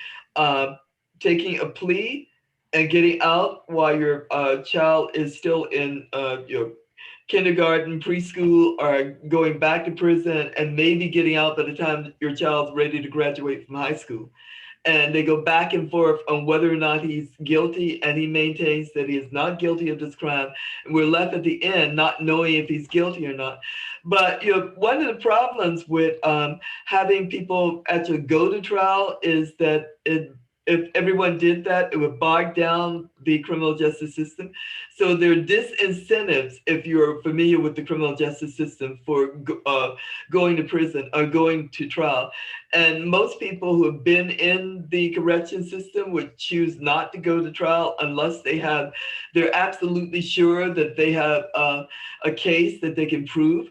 taking a plea and getting out while your child is still in your kindergarten, preschool, or going back to prison and maybe getting out by the time your child's ready to graduate from high school. And they go back and forth on whether or not he's guilty, and he maintains that he is not guilty of this crime. And we're left at the end not knowing if he's guilty or not. But you know, one of the problems with having people actually go to trial is that if everyone did that, it would bog down the criminal justice system. So there are disincentives, if you're familiar with the criminal justice system, for going to prison or going to trial. And most people who have been in the correction system would choose not to go to trial unless they're absolutely sure that they have a case that they can prove.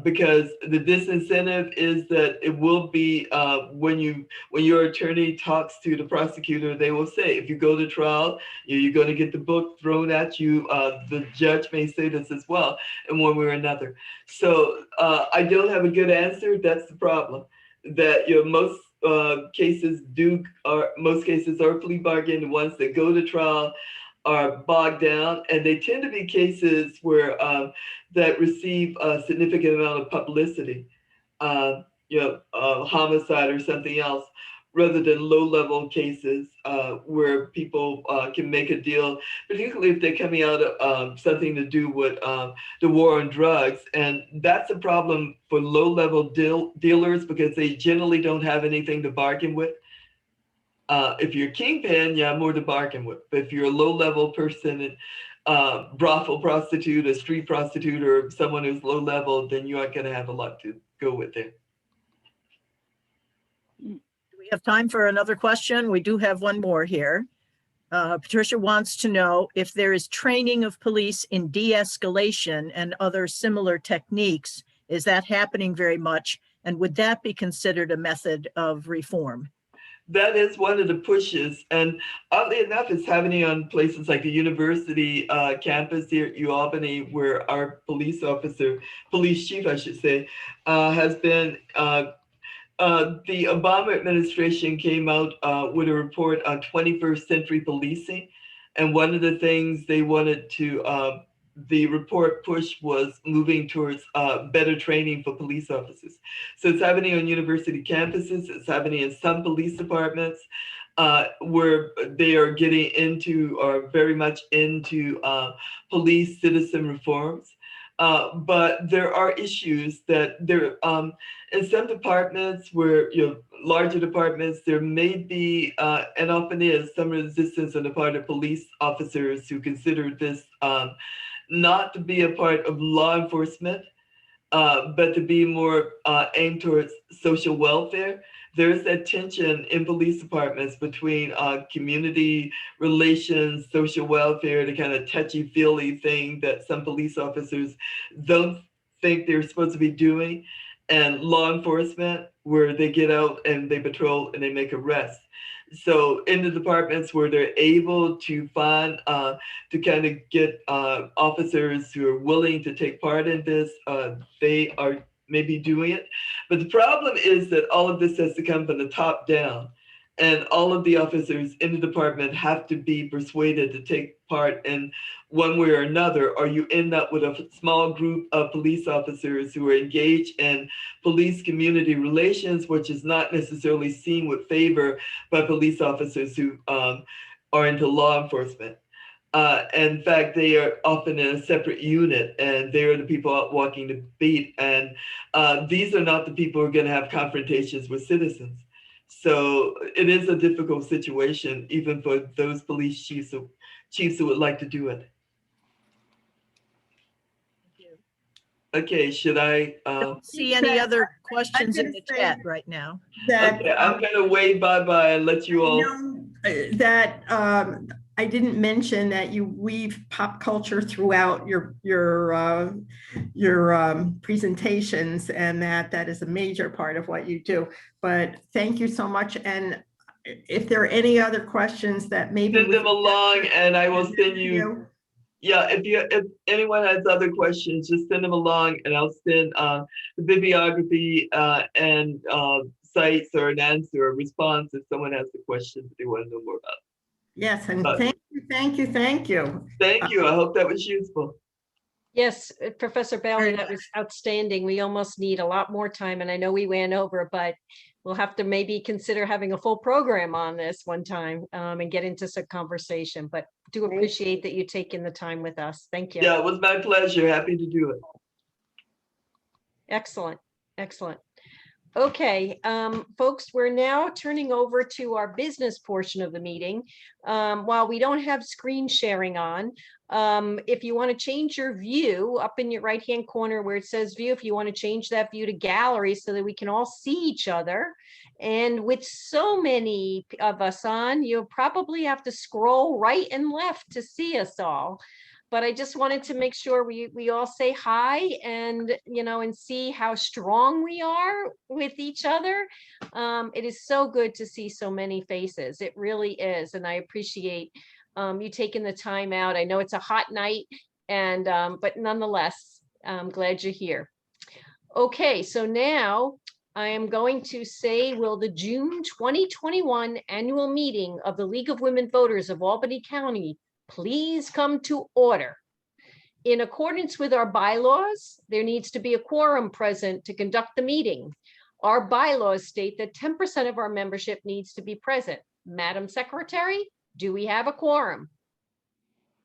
Because the disincentive is that it will be when your attorney talks to the prosecutor, they will say, if you go to trial, you're going to get the book thrown at you. The judge may say this as well in one way or another. So I don't have a good answer. That's the problem. That most cases are plea bargain. The ones that go to trial are bogged down, and they tend to be cases where that receive a significant amount of publicity, homicide or something else, rather than low-level cases where people can make a deal, particularly if they're coming out of something to do with the war on drugs. And that's a problem for low-level dealers because they generally don't have anything to bargain with. If you're a kingpin, you have more to bargain with. But if you're a low-level person, brothel prostitute, a street prostitute, or someone who's low-level, then you aren't going to have a lot to go with there. Do we have time for another question? We do have one more here. Patricia wants to know if there is training of police in de-escalation and other similar techniques. Is that happening very much? And would that be considered a method of reform? That is one of the pushes, and oddly enough, it's happening on places like the university campus here at UAlbany, where our police chief, I should say, has been. The Obama administration came out with a report on 21st century policing, and one of the things they wanted to the report push was moving towards better training for police officers. So it's happening on university campuses. It's happening in some police departments where they are getting into or very much into police citizen reforms. But there are issues that there in some departments where, larger departments, there may be, and often is, some resistance on the part of police officers who consider this not to be a part of law enforcement, but to be more aimed towards social welfare. There is that tension in police departments between community relations, social welfare, the kind of touchy-feely thing that some police officers don't think they're supposed to be doing, and law enforcement, where they get out and they patrol and they make arrests. So in the departments where they're able to find, to kind of get officers who are willing to take part in this, they are maybe doing it. But the problem is that all of this has to come from the top down. And all of the officers in the department have to be persuaded to take part in one way or another, or you end up with a small group of police officers who are engaged in police community relations, which is not necessarily seen with favor by police officers who are into law enforcement. In fact, they are often in a separate unit, and they are the people out walking the beat. And these are not the people who are going to have confrontations with citizens. So it is a difficult situation, even for those police chiefs who would like to do it. Okay, should I? Don't see any other questions in the chat right now. That, okay, I'm going to wave bye-bye and let you all. that I didn't mention that you weave pop culture throughout your presentations, and that is a major part of what you do. But thank you so much. And if there are any other questions that maybe Send them along, and I will send you. Yeah, if anyone has other questions, just send them along, and I'll send the bibliography and sites or an answer, a response if someone has a question that they want to know more about. Yes, and thank you. Thank you. I hope that was useful. Yes, Professor Bailey, that was outstanding. We almost need a lot more time, and I know we ran over, but we'll have to maybe consider having a full program on this one time and get into some conversation, but do appreciate that you taking the time with us. Thank you. Yeah, it was my pleasure. Happy to do it. Excellent, excellent. Okay, folks, we're now turning over to our business portion of the meeting. While we don't have screen sharing on, if you want to change your view up in your right-hand corner where it says view, if you want to change that view to gallery so that we can all see each other. And with so many of us on, you'll probably have to scroll right and left to see us all. But I just wanted to make sure we all say hi and, and see how strong we are with each other. It is so good to see so many faces. It really is. And I appreciate you taking the time out. I know it's a hot night, and but nonetheless, I'm glad you're here. Okay, so now I am going to say, will the June 2021 annual meeting of the League of Women Voters of Albany County please come to order. In accordance with our bylaws, there needs to be a quorum present to conduct the meeting. Our bylaws state that 10% of our membership needs to be present. Madam Secretary, do we have a quorum?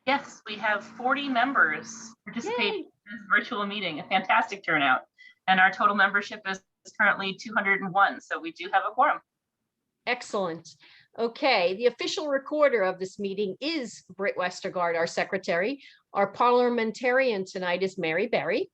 Yes, we have 40 members participating in this virtual meeting, a fantastic turnout. And our total membership is currently 201, so we do have a quorum. Excellent. Okay, the official recorder of this meeting is Britt Westergaard, our secretary. Our parliamentarian tonight is Mary Berry.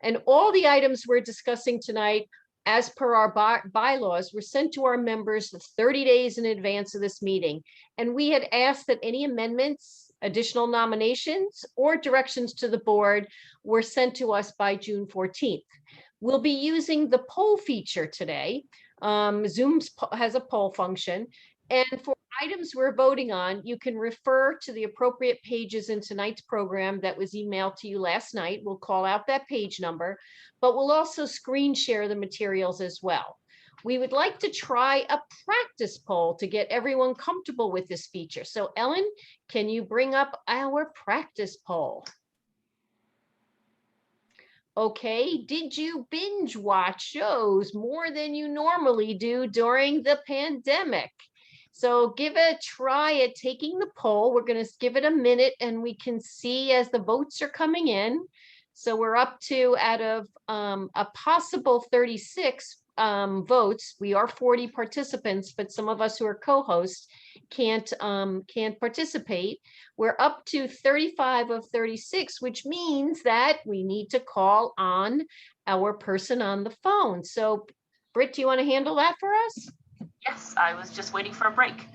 And all the items we're discussing tonight, as per our bylaws, were sent to our members 30 days in advance of this meeting. And we had asked that any amendments, additional nominations, or directions to the board were sent to us by June 14th. We'll be using the poll feature today. Zoom has a poll function. And for items we're voting on, you can refer to the appropriate pages in tonight's program that was emailed to you last night. We'll call out that page number, but we'll also screen share the materials as well. We would like to try a practice poll to get everyone comfortable with this feature. So Ellen, can you bring up our practice poll? Okay, did you binge watch shows more than you normally do during the pandemic? So give it a try at taking the poll. We're going to give it a minute and we can see as the votes are coming in. So we're up to, out of a possible 36 votes, we are 40 participants, but some of us who are co-hosts can't participate. We're up to 35 of 36, which means that we need to call on our person on the phone. So Britt, do you want to handle that for us? Yes, I was just waiting for a break.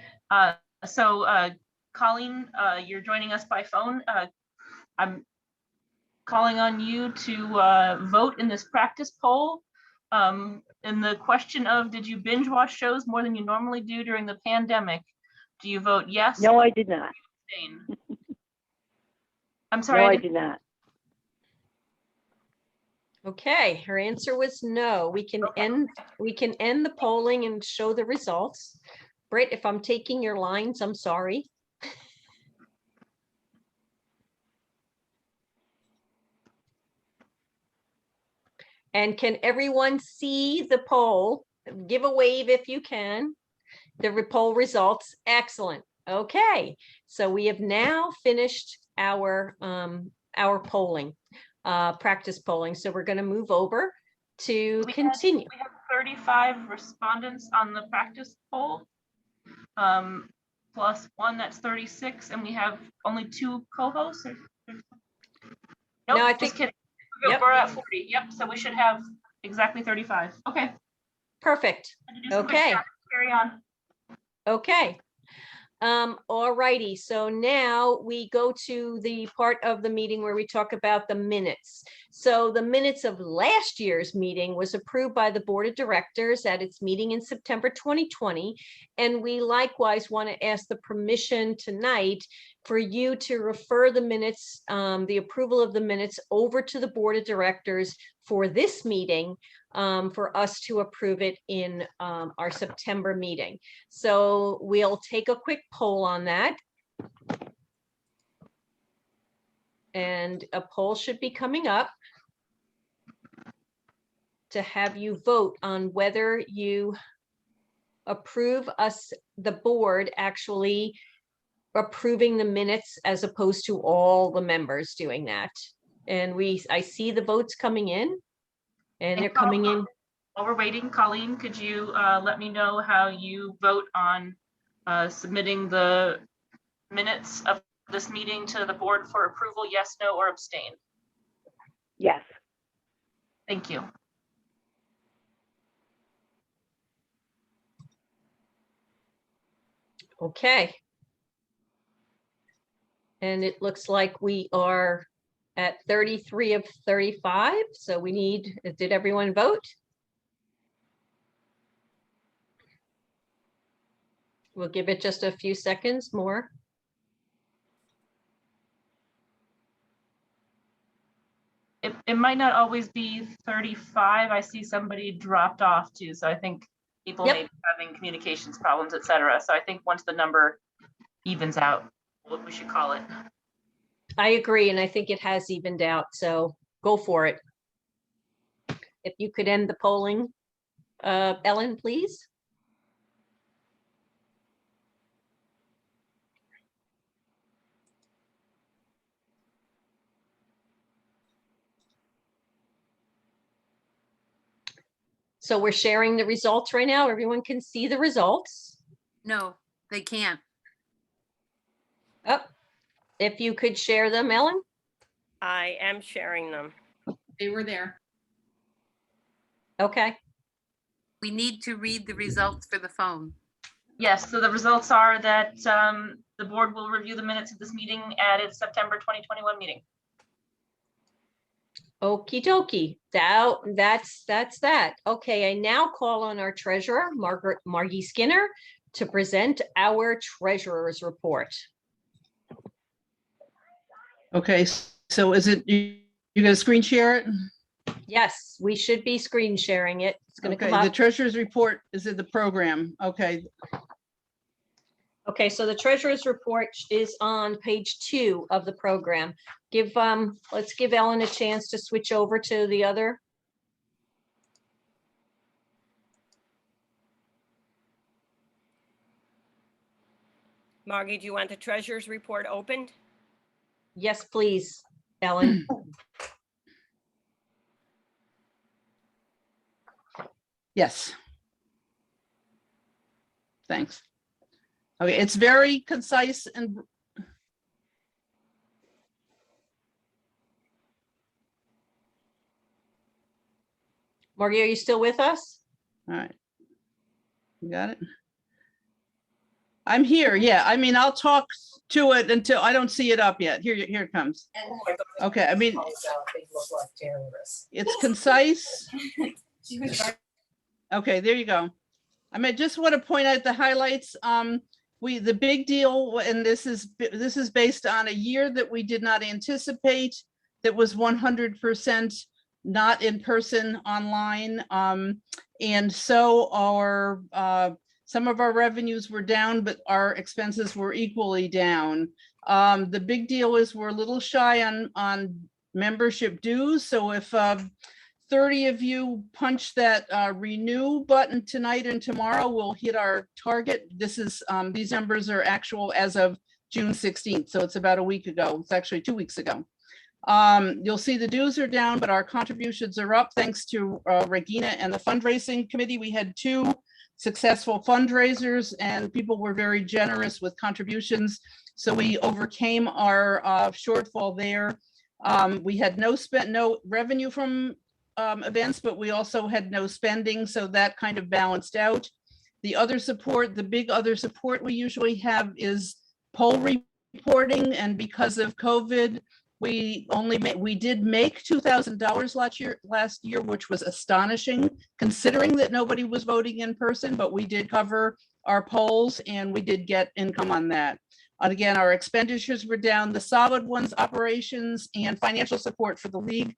Colleen, you're joining us by phone. I'm calling on you to vote in this practice poll. In the question of, did you binge watch shows more than you normally do during the pandemic? Do you vote yes? No, I did not. I'm sorry. No, I did not. Okay, her answer was no. We can end the polling and show the results. Britt, if I'm taking your lines, I'm sorry. And can everyone see the poll? Give a wave if you can. The poll results, excellent. Okay, so we have now finished our polling. Practice polling. So we're going to move over to continue. We have 35 respondents on the practice poll, plus one, that's 36, and we have only 2 co-hosts. Nope, no, I think yep. We're at 40. Yep, so we should have exactly 35. Okay. Perfect. Okay. Carry on. Okay. All righty, so now we go to the part of the meeting where we talk about the minutes. So the minutes of last year's meeting was approved by the Board of Directors at its meeting in September 2020. And we likewise want to ask the permission tonight for you to refer the minutes, the approval of the minutes over to the Board of Directors for this meeting, for us to approve it in our September meeting. So we'll take a quick poll on that. And a poll should be coming up to have you vote on whether you approve us, the board, actually approving the minutes as opposed to all the members doing that. And I see the votes coming in. And they're coming in. While we're waiting, Colleen, could you let me know how you vote on submitting the minutes of this meeting to the board for approval? Yes, no, or abstain? Yes. Thank you. Okay. And it looks like we are at 33 of 35. So we need, did everyone vote? We'll give it just a few seconds more. It might not always be 35. I see somebody dropped off too. So I think people may be having communications problems, et cetera. So I think once the number evens out, what we should call it. I agree, and I think it has evened out, so go for it. If you could end the polling, Ellen, please. So we're sharing the results right now. Everyone can see the results. No, they can't. Oh, if you could share them, Ellen. I am sharing them. They were there. Okay. We need to read the results for the phone. Yes, so the results are that the board will review the minutes of this meeting at its September 2021 meeting. Okie dokie. That's that. Okay, I now call on our treasurer, Margie Skinner, to present our treasurer's report. Okay, so is it, you gonna screen share it? Yes, we should be screen sharing it. It's going to Okay, come the up. treasurer's report is in the program. Okay, Okay, so the treasurer's report is on page 2 of the program. Let's give Ellen a chance to switch over to the other. Margie, do you want the treasurer's report opened? Yes, please, Ellen. yes. Thanks. Okay, it's very concise and Margie, are you still with us? all right. You got it? I'm here, yeah. I mean, I'll talk to it until I don't see it up yet. Here it comes. Okay, I mean, it's concise. Okay, there you go. I mean, just want to point out the highlights. The big deal, and this is based on a year that we did not anticipate, that was 100% not in person, online. And so our some of our revenues were down, but our expenses were equally down. The big deal is we're a little shy on membership dues. So if 30 of you punch that renew button tonight and tomorrow, we'll hit our target. This is these numbers are actual as of June 16th. So it's about a week ago. It's actually 2 weeks ago. You'll see the dues are down, but our contributions are up thanks to Regina and the fundraising committee. We had 2 successful fundraisers and people were very generous with contributions. So we overcame our shortfall there. We had no revenue from events, but we also had no spending. So that kind of balanced out. The other support, the big other support we usually have is poll reporting, and because of COVID, we did make $2,000 last year, which was astonishing considering that nobody was voting in person, but we did cover our polls and we did get income on that. And again, our expenditures were down. The solid ones, operations and financial support for the league,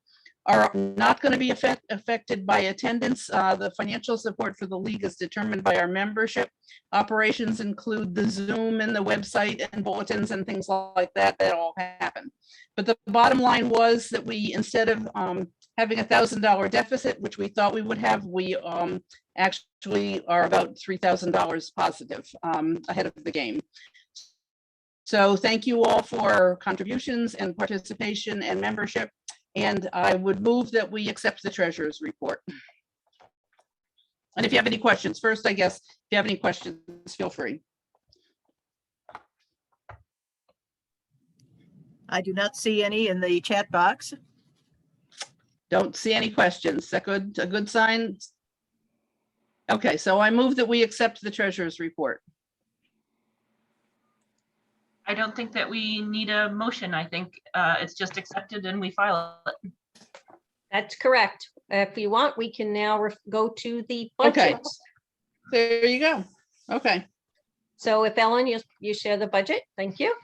are not going to be affected by attendance. The financial support for the league is determined by our membership. Operations include the Zoom and the website and bulletins and things like that. That all happen. But the bottom line was that we, instead of having $1,000 deficit, which we thought we would have, we actually are about $3,000 positive ahead of the game. So thank you all for contributions and participation and membership. And I would move that we accept the treasurer's report. And if you have any questions, first, I guess, if you have any questions, feel free. I do not see any in the chat box. Don't see any questions. Is that good? A good sign? Okay, so I move that we accept the treasurer's report. I don't think that we need a motion. I think it's just accepted and we file it. That's correct. If you want, we can now go to the Okay. budget. There you go. Okay. So if Ellen, you share the budget, thank you.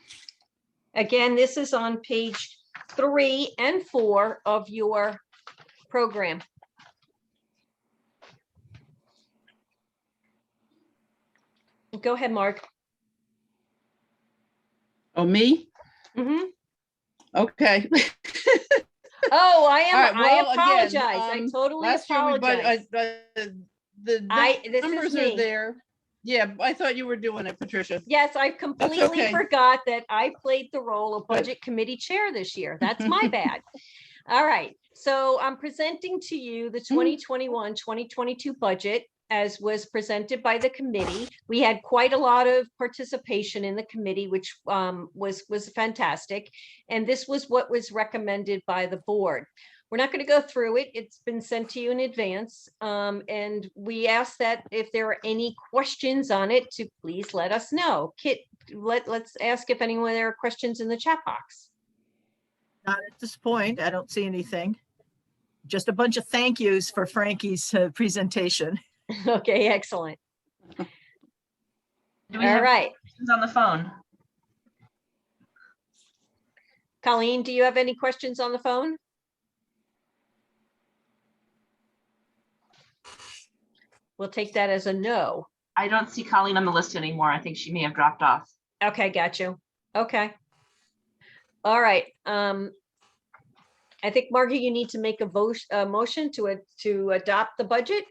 Again, this is on page 3 and 4 of your program. Go ahead, Mark. Oh, me? Mhm. Okay. Oh, I All right, am, I well, apologize. again, I totally last year we apologize. the This is numbers are me. there. Yeah, I thought you were doing it, Patricia. Yes, I completely okay. forgot that I played the role of Good. budget committee chair this year. That's my bad. All right, so I'm presenting to you the 2021-2022 budget as was presented by the committee. We had quite a lot of participation in the committee, which was fantastic. And this was what was recommended by the board. We're not going to go through it. It's been sent to you in advance. And we ask that if there are any questions on it to please let us know. Kit, let's ask if anyone there are questions in the chat box. Not at this point. I don't see anything. Just a bunch of thank yous for Frankie's presentation. Okay, excellent. Do we All have right. questions on the phone? Colleen, do you have any questions on the phone? We'll take that as a no. I don't see Colleen on the list anymore. I think she may have dropped off. Okay, got you. Okay. All right. I think, Margie, you need to make a motion to adopt the budget.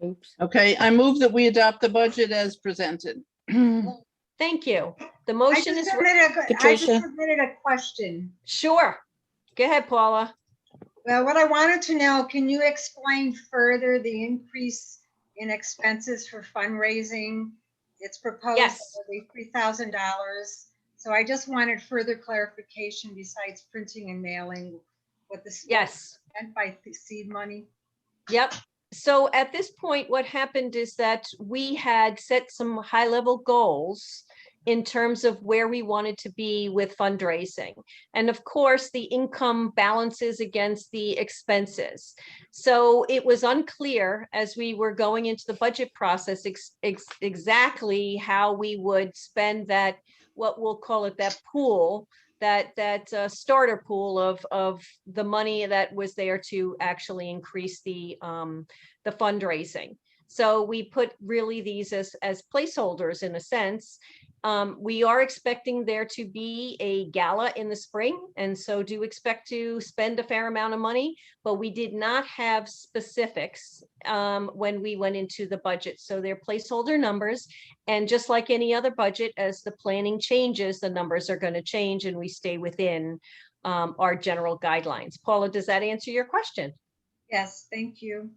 Oops. Okay, I move that we adopt the budget as presented. Thank you. The motion is, I Patricia. just submitted a question. sure. Go ahead, Paula. Well, what I wanted to know, can you explain further the increase in expenses for fundraising? It's proposed Yes. to be $3,000. So I just wanted further clarification besides printing and mailing, what this Yes. meant by the seed money. Yep. So at this point, what happened is that we had set some high-level goals in terms of where we wanted to be with fundraising. And of course, the income balances against the expenses. So it was unclear as we were going into the budget process exactly how we would spend that, what we'll call it, that pool, that starter pool of the money that was there to actually increase the fundraising. So we put really these as placeholders in a sense. We are expecting there to be a gala in the spring, and so do expect to spend a fair amount of money, but we did not have specifics when we went into the budget. So they're placeholder numbers, and just like any other budget, as the planning changes, the numbers are going to change and we stay within our general guidelines. Paula, does that answer your question? Yes, thank you.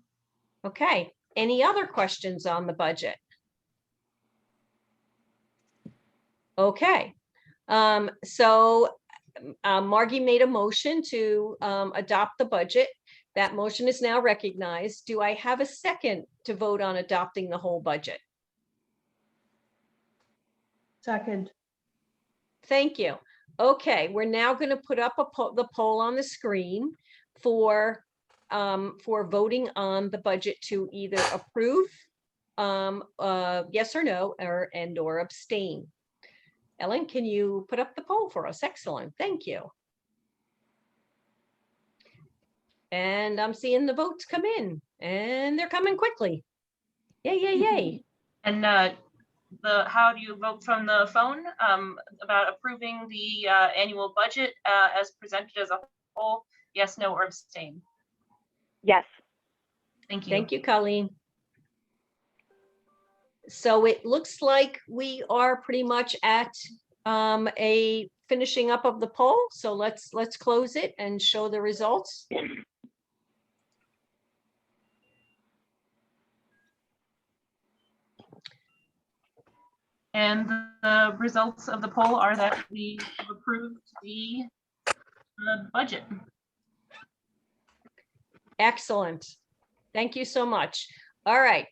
Okay, any other questions on the budget? Okay, so Margie made a motion to adopt the budget. That motion is now recognized. Do I have a second to vote on adopting the whole budget? Second. Thank you. Okay, we're now going to put up the poll on the screen for voting on the budget to either approve, yes or no, or abstain. Ellen, can you put up the poll for us? Excellent, thank you. And I'm seeing the votes come in, and they're coming quickly. Yay, yay, yay. And how do you vote from the phone about approving the annual budget as presented as a whole? Yes, no, or abstain? Yes. Thank you. Thank you, Colleen. So it looks like we are pretty much at a finishing up of the poll. So let's close it and show the results. And the results of the poll are that we have approved the budget. Excellent. Thank you so much. All right.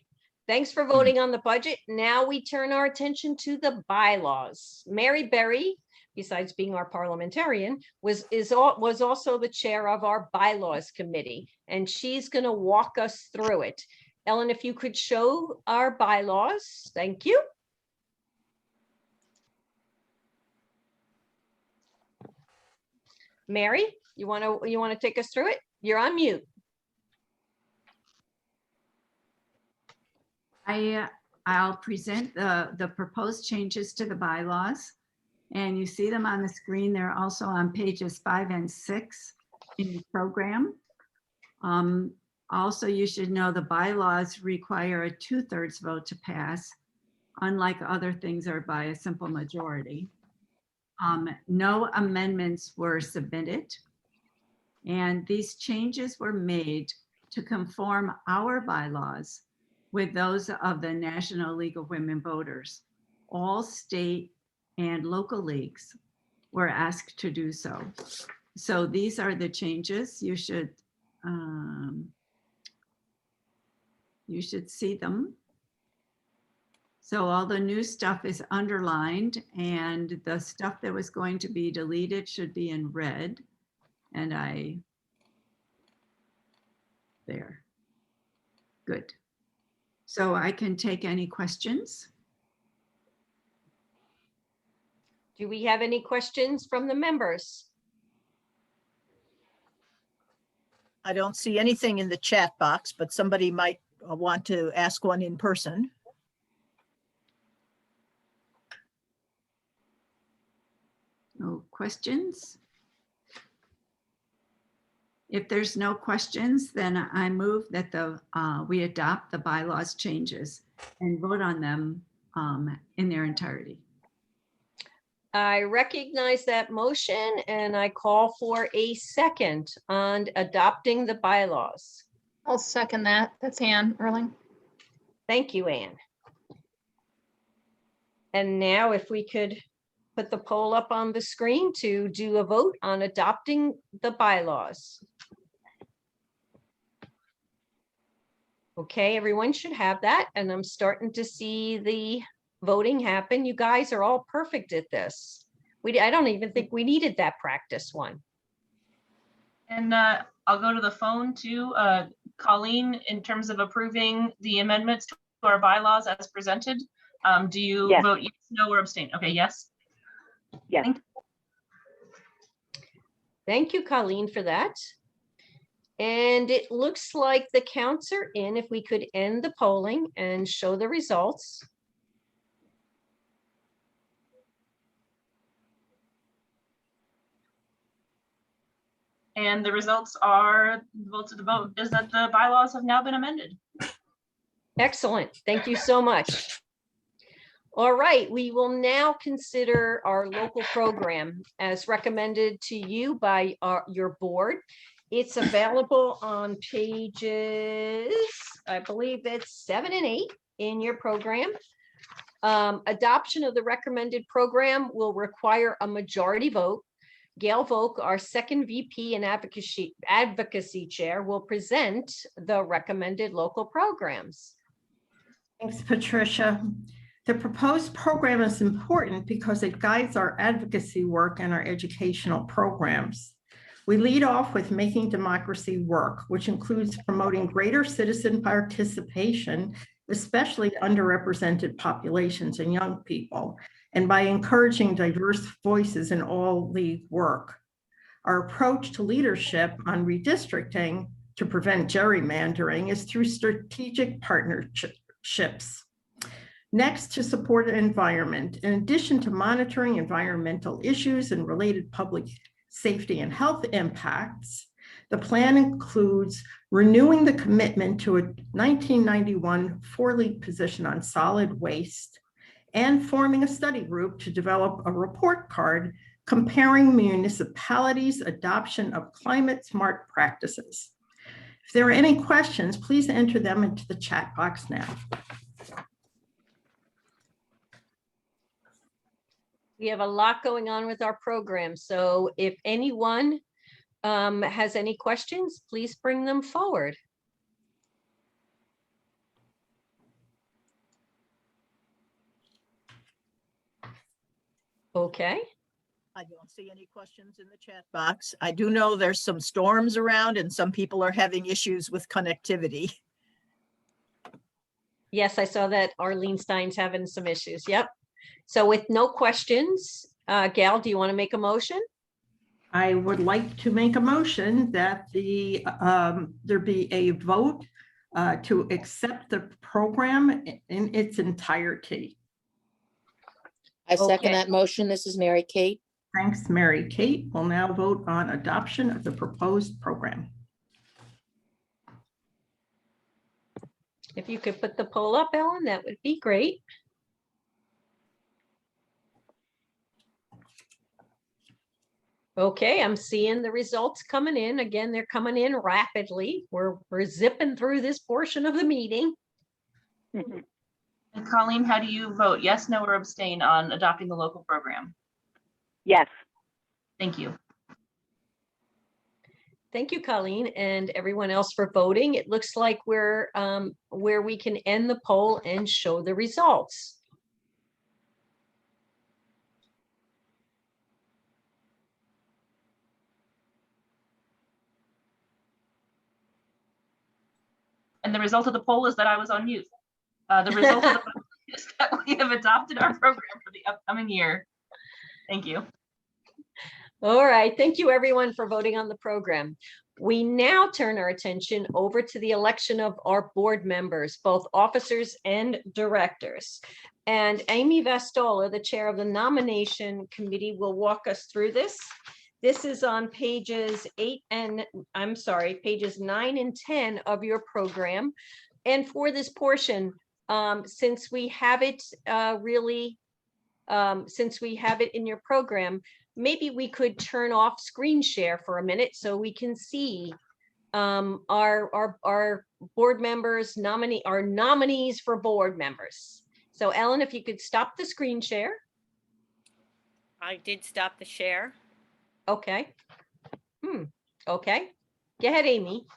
Thanks for voting on the budget. Now we turn our attention to the bylaws. Mary Berry, besides being our parliamentarian, was also the chair of our bylaws committee, and she's going to walk us through it. Ellen, if you could show our bylaws, thank you. Mary, you want to take us through it? You're on mute. I'll present the proposed changes to the bylaws, and you see them on the screen. They're also on pages 5 and 6 in the program. Also, you should know the bylaws require a 2/3 vote to pass, unlike other things are by a simple majority. No amendments were submitted, and these changes were made to conform our bylaws with those of the National League of Women Voters. All state and local leagues were asked to do so. So these are the changes. You should see them. So all the new stuff is underlined, and the stuff that was going to be deleted should be in red. And there. Good. So I can take any questions. Do we have any questions from the members? I don't see anything in the chat box, but somebody might want to ask one in person. No questions? If there's no questions, then I move that we adopt the bylaws changes and vote on them in their entirety. I recognize that motion, and I call for a second on adopting the bylaws. I'll second that. That's Ann Erling. Thank you, Ann. And now if we could put the poll up on the screen to do a vote on adopting the bylaws. Okay, everyone should have that, and I'm starting to see the voting happen. You guys are all perfect at this. I don't even think we needed that practice one. And I'll go to the phone to Colleen in terms of approving the amendments to our bylaws as presented. Do you vote yes, no, or abstain? Okay, yes. Yes. Thank you, Colleen, for that. And it looks like the counts are in. If we could end the polling and show the results. And the results are, the votes of the vote is that the bylaws have now been amended. Excellent. Thank you so much. All right, we will now consider our local program as recommended to you by your board. It's available on pages, I believe it's 7 and 8 in your program. Adoption of the recommended program will require a majority vote. Gail Volk, our second VP and advocacy chair, will present the recommended local programs. Thanks, Patricia. The proposed program is important because it guides our advocacy work and our educational programs. We lead off with Making Democracy Work, which includes promoting greater citizen participation, especially underrepresented populations and young people, and by encouraging diverse voices in all league work. Our approach to leadership on redistricting to prevent gerrymandering is through strategic partnerships. Next, to support the environment. In addition to monitoring environmental issues and related public safety and health impacts, the plan includes renewing the commitment to a 1991 4-league position on solid waste and forming a study group to develop a report card comparing municipalities' adoption of climate smart practices. If there are any questions, please enter them into the chat box now. We have a lot going on with our program, so if anyone has any questions, please bring them forward. Okay. I don't see any questions in the chat box. I do know there's some storms around and some people are having issues with connectivity. Yes, I saw that Arlene Stein's having some issues. Yep. So with no questions, Gail, do you want to make a motion? I would like to make a motion that there be a vote to accept the program in its entirety. I second Okay. that motion. This is Mary Kate. Thanks, Mary Kate. We'll now vote on adoption of the proposed program. If you could put the poll up, Ellen, that would be great. Okay, I'm seeing the results coming in. Again, they're coming in rapidly. We're zipping through this portion of the meeting. And Colleen, how do you vote? Yes, no, or abstain on adopting the local program? Yes. Thank you. Thank you, Colleen, and everyone else for voting. It looks like we're where we can end the poll and show the results. And the result of the poll is that I was on mute. The result of the poll is that we have adopted our program for the upcoming year. Thank you. All right, thank you everyone for voting on the program. We now turn our attention over to the election of our board members, both officers and directors. And Amy Vastola, the chair of the nomination committee, will walk us through this. This is on pages 9 and 10 of your program. And for this portion, since we have it in your program, maybe we could turn off screen share for a minute so we can see our board members, our nominees for board members. So Ellen, if you could stop the screen share. I did stop the share. Okay. Okay. Go ahead, Amy.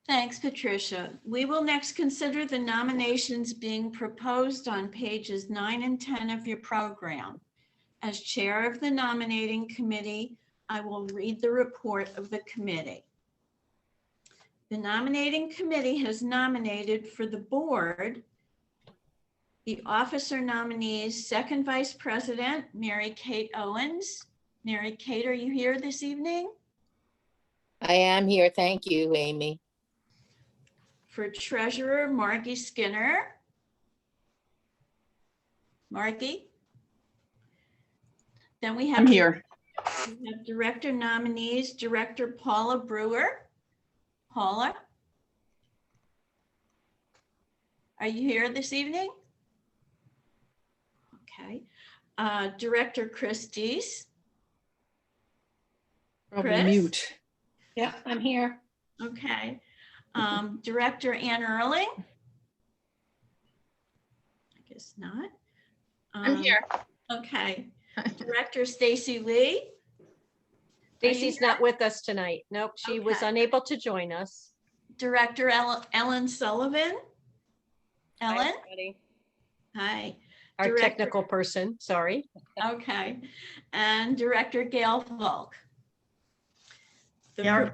Thanks, Patricia. We will next consider the nominations being proposed on pages 9 and 10 of your program. As chair of the nominating committee, I will read the report of the committee. The nominating committee has nominated for the board the officer nominees, second vice president, Mary Kate Owens. Mary Kate, are you here this evening? I am here. Thank you, Amy. For treasurer, Margie Skinner. Margie? Then we have. I'm here. We have director nominees, Director Paula Brewer. Paula? Are you here this evening? Okay. Director Chris Deese. Probably mute. Yeah, I'm here. Okay. Director Ann Erling. I guess not. I'm here. Okay. Director Stacy Lee. Stacy's not with us tonight. Nope, she was Okay. unable to join us. Director Ellen Sullivan? Hi, Ellen? everybody. Hi. Our Director- technical person, sorry. Okay. And Director Gail Volk? The Yeah.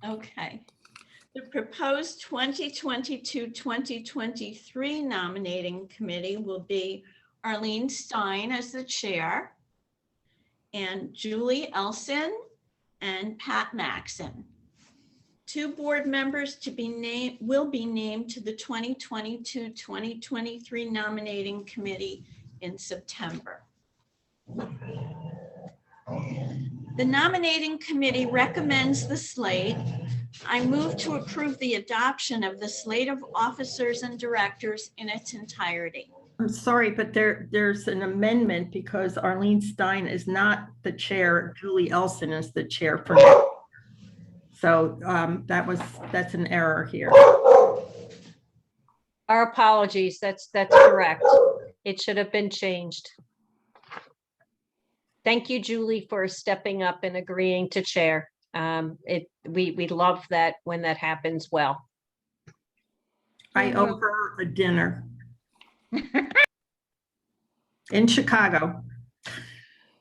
Okay. The proposed 2022-2023 nominating committee will be Arlene Stein as the chair and Julie Elson and Pat Maxon. 2 board members to be named will be named to the 2022-2023 nominating committee in September. The nominating committee recommends the slate. I move to approve the adoption of the slate of officers and directors in its entirety. I'm sorry, but there's an amendment because Arlene Stein is not the chair. Julie Elson is the chair for now. So that's an error here. Our apologies. That's correct. It should have been changed. Thank you, Julie, for stepping up and agreeing to chair. We love that when that happens well. I owe her a dinner in Chicago.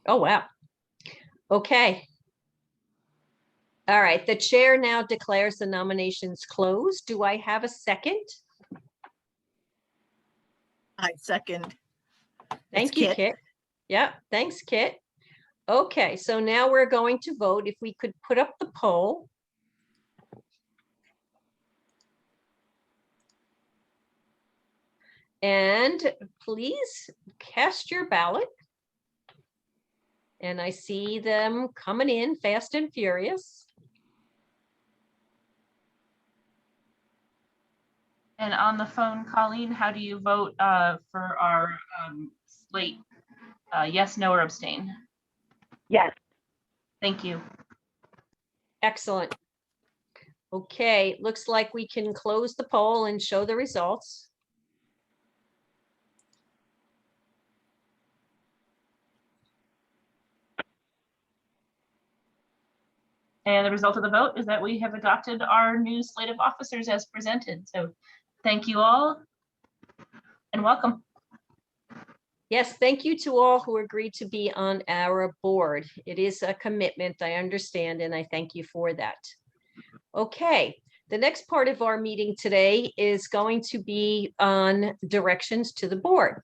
Oh, wow. Okay. All right, the chair now declares the nominations closed. Do I have a second? I second. Thank you, Kit. Yeah, thanks, Kit. Okay, so now we're going to vote. If we could put up the poll. And please cast your ballot. And I see them coming in fast and furious. And on the phone, Colleen, how do you vote for our slate? Yes, no, or abstain? Yes. Thank you. Excellent. Okay, looks like we can close the poll and show the results. And the result of the vote is that we have adopted our new slate of officers as presented. So thank you all and welcome. Yes, thank you to all who agreed to be on our board. It is a commitment, I understand, and I thank you for that. Okay, the next part of our meeting today is going to be on directions to the board.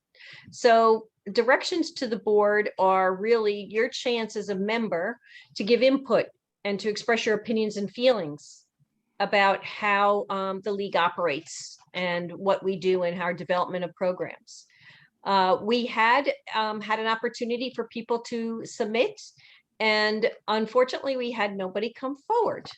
So directions to the board are really your chance as a member to give input and to express your opinions and feelings about how the league operates and what we do and our development of programs. We had an opportunity for people to submit, and unfortunately we had nobody come forward.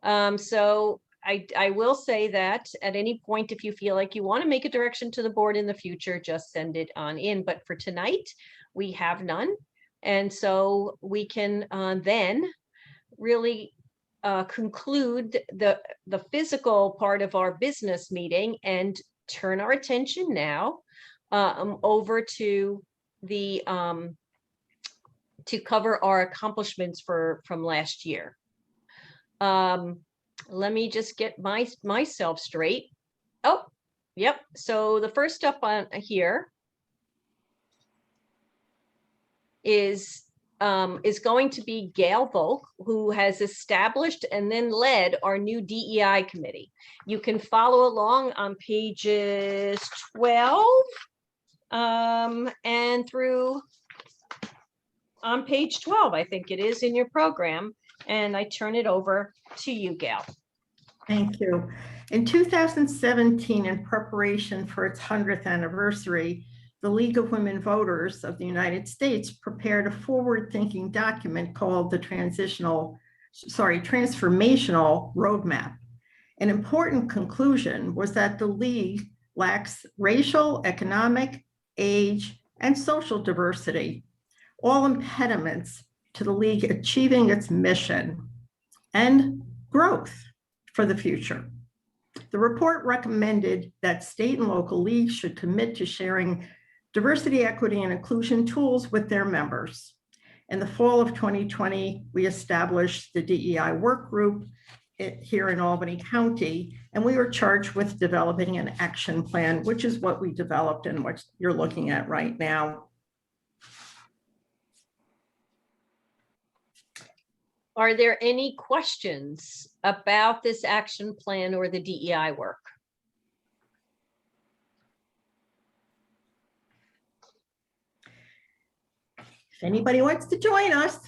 So I will say that at any point, if you feel like you want to make a direction to the board in the future, just send it on in. But for tonight, we have none. And so we can then really conclude the physical part of our business meeting and turn our attention now over to the to cover our accomplishments from last year. Let me just get myself straight. Oh, yep. So the first up on here is going to be Gail Volk, who has established and then led our new DEI committee. You can follow along on pages 12 and through on page 12, I think it is in your program. And I turn it over to you, Gail. Thank you. In 2017, in preparation for its 100th anniversary, the League of Women Voters of the United States prepared a forward-thinking document called the Transformational Roadmap. An important conclusion was that the League lacks racial, economic, age, and social diversity, all impediments to the League achieving its mission and growth for the future. The report recommended that state and local leagues should commit to sharing diversity, equity, and inclusion tools with their members In the fall of 2020, we established the DEI work group here in Albany County, and we were charged with developing an action plan, which is what we developed and what you're looking at right now. Are there any questions about this action plan or the DEI work? If anybody wants to join us,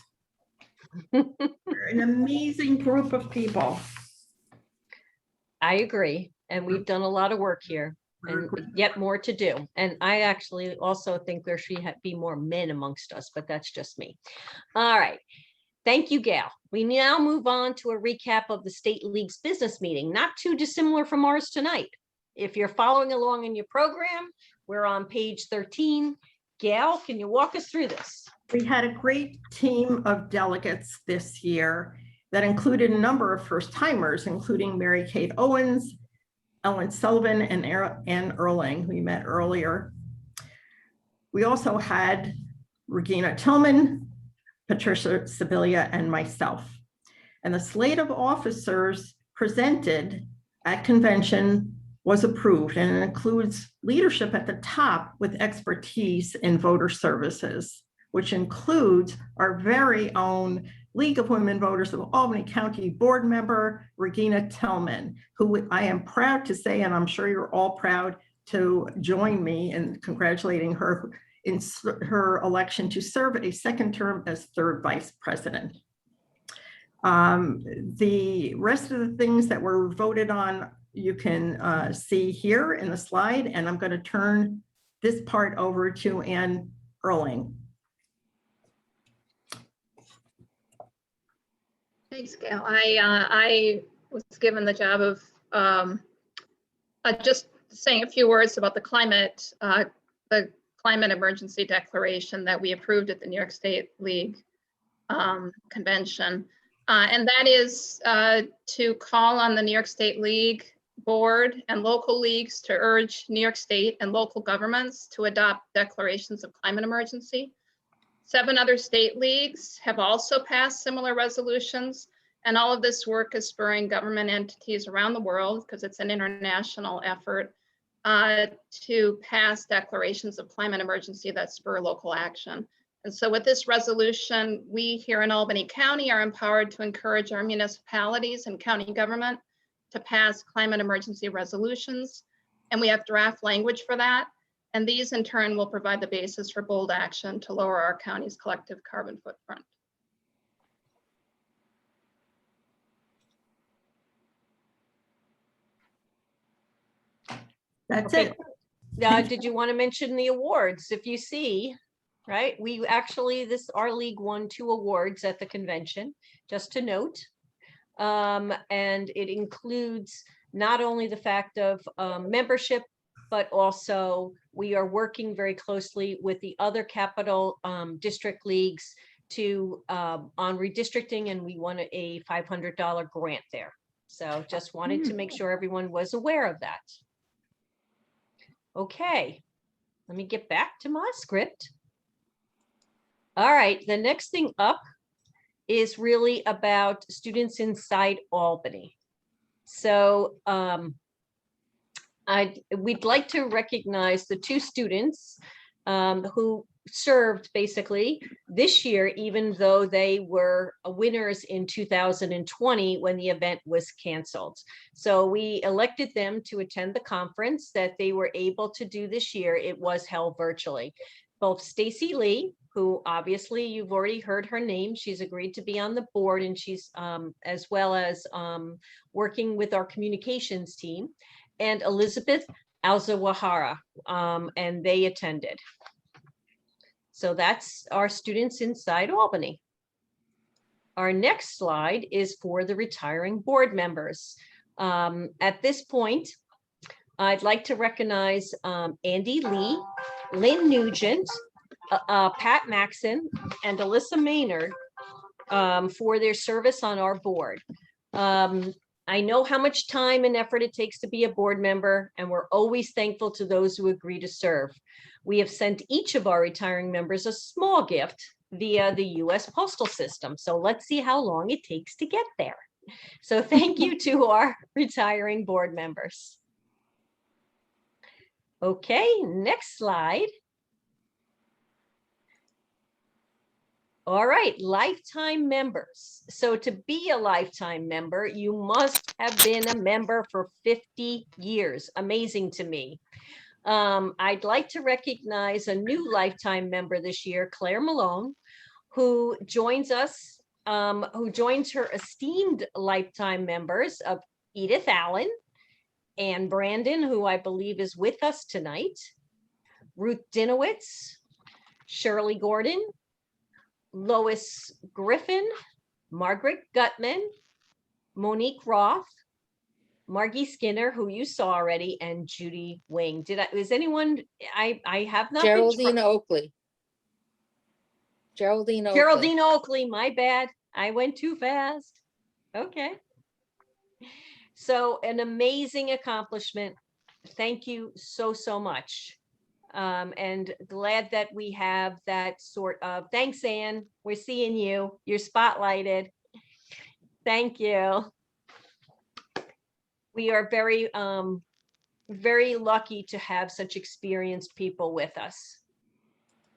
we're an amazing group of people. I agree. And we've done a lot of work here and yet more to do. And I actually also think there should be more men amongst us, but that's just me. All right. Thank you, Gail. We now move on to a recap of the State League's business meeting, not too dissimilar from ours tonight. If you're following along in your program, we're on page 13. Gail, can you walk us through this? We had a great team of delegates this year that included a number of first timers, including Mary Kate Owens, Ellen Sullivan, and Ann Erling, who we met earlier. We also had Regina Tillman, Patricia Sibilia, and myself. And the slate of officers presented at convention was approved, and it includes leadership at the top with expertise in voter services, which includes our very own League of Women Voters of Albany County board member, Regina Tillman, who I am proud to say, and I'm sure you're all proud to join me in congratulating her in her election to serve a second term as third vice president. The rest of the things that were voted on, you can see here in the slide, and I'm going to turn this part over to Ann Erling. Thanks, Gail. I was given the job of just saying a few words about the climate emergency declaration that we approved at the New York State League convention. And that is to call on the New York State League board and local leagues to urge New York State and local governments to adopt declarations of climate emergency. 7 other state leagues have also passed similar resolutions, and all of this work is spurring government entities around the world, because it's an international effort, to pass declarations of climate emergency that spur local action. And so with this resolution, we here in Albany County are empowered to encourage our municipalities and county government to pass climate emergency resolutions. And we have draft language for that. And these in turn will provide the basis for bold action to lower our county's collective carbon footprint. That's Okay. it. Did you want to mention the awards? If you see, right, we actually, our league won 2 awards at the convention, just to note. And it includes not only the fact of membership, but also we are working very closely with the other capital district leagues to on redistricting, and we won a $500 grant there. So just wanted to make sure everyone was aware of that. Okay, let me get back to my script. All right, the next thing up is really about students inside Albany. So we'd like to recognize the 2 students who served basically this year, even though they were winners in 2020 when the event was canceled. So we elected them to attend the conference that they were able to do this year. It was held virtually. Both Stacy Lee, who obviously you've already heard her name, she's agreed to be on the board, and she's as well as working with our communications team, and Elizabeth Alzawahara, and they attended. So that's our students inside Albany. Our next slide is for the retiring board members. At this point, I'd like to recognize Andy Lee, Lynn Nugent, Pat Maxon, and Alyssa Maynard for their service on our board. I know how much time and effort it takes to be a board member, and we're always thankful to those who agree to serve. We have sent each of our retiring members a small gift via the US postal system. So let's see how long it takes to get there. So thank you to our retiring board members. Okay, next slide. All right, lifetime members. So to be a lifetime member, you must have been a member for 50 years. Amazing to me. I'd like to recognize a new lifetime member this year, Claire Malone, who joins us, who joins her esteemed lifetime members of Edith Allen, Ann Brandon, who I believe is with us tonight, Ruth Dinowitz, Shirley Gordon, Lois Griffin, Margaret Gutman, Monique Roth, Margie Skinner, who you saw already, and Judy Wing. Is anyone, I have not. Geraldine Oakley. Geraldine Oakley. Geraldine Oakley, my bad. I went too fast. Okay. So an amazing accomplishment. Thank you so, so much. And glad that we have that sort of, thanks, Anne. We're seeing you. You're spotlighted. Thank you. We are very, very lucky to have such experienced people with us.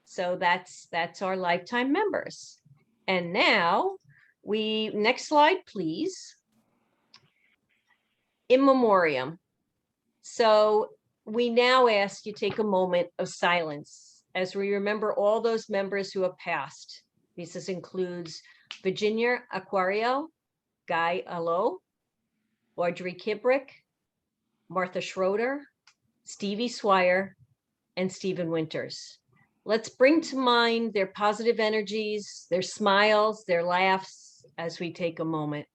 So that's our lifetime members. And now next slide, please. In memoriam. So we now ask you take a moment of silence as we remember all those members who have passed. This includes Virginia Aquario, Guy Allo, Audrey Kibrick, Martha Schroeder, Stevie Swire, and Stephen Winters. Let's bring to mind their positive energies, their smiles, their laughs as we take a moment.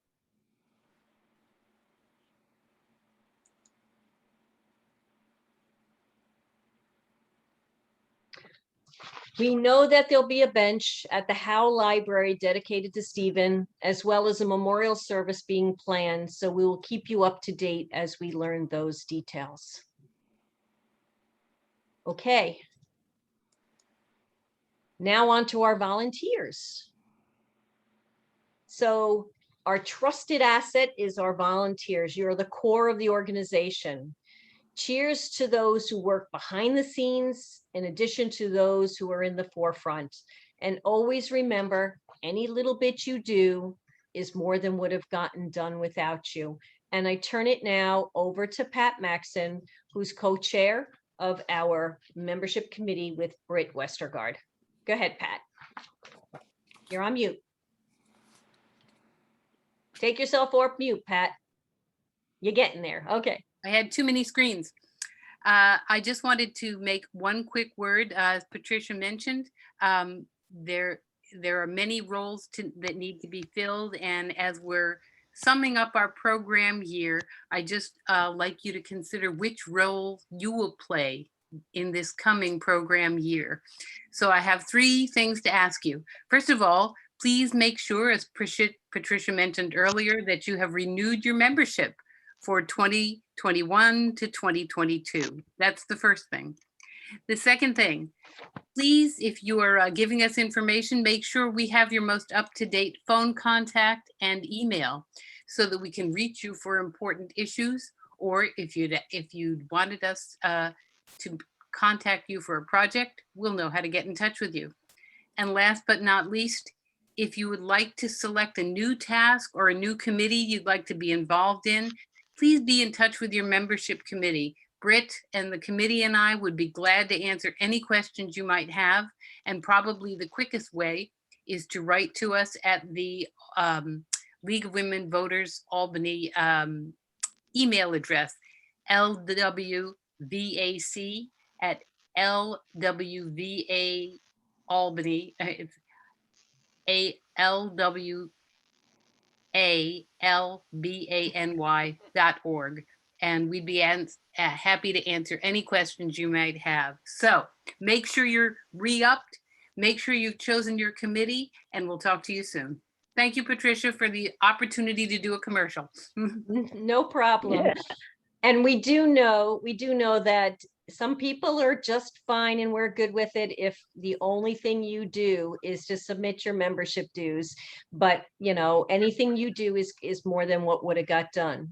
We know that there'll be a bench at the Howe Library dedicated to Stephen, as well as a memorial service being planned. So we will keep you up to date as we learn those details. Okay. Now on to our volunteers. So our trusted asset is our volunteers. You're the core of the organization. Cheers to those who work behind the scenes, in addition to those who are in the forefront. And always remember, any little bit you do is more than would have gotten done without you. And I turn it now over to Pat Maxon, who's co-chair of our membership committee with Britt Westergaard. Go ahead, Pat. You're on mute. Take yourself off mute, Pat. You're getting there. Okay. I had too many screens. I just wanted to make one quick word. As Patricia mentioned, there are many roles that need to be filled. And as we're summing up our program year, I just like you to consider which role you will play in this coming program year. So I have 3 things to ask you. First of all, please make sure, as Patricia mentioned earlier, that you have renewed your membership for 2021 to 2022. That's the first thing. The second thing, please, if you are giving us information, make sure we have your most up-to-date phone contact and email so that we can reach you for important issues, or if you'd wanted us to contact you for a project, we'll know how to get in touch with you. And last but not least, if you would like to select a new task or a new committee you'd like to be involved in, please be in touch with your membership committee. Britt and the committee and I would be glad to answer any questions you might have. And probably the quickest way is to write to us at the League of Women Voters Albany email address, LWVAC at LWVA Albany. It's LWALBANY.org. And we'd be happy to answer any questions you might have. So make sure you're re-upped, make sure you've chosen your committee, and we'll talk to you soon. Thank you, Patricia, for the opportunity to do a commercial. No problem. Yeah. And we do know that some people are just fine and we're good with it if the only thing you do is to submit your membership dues. But, you know, anything you do is more than what would have got done.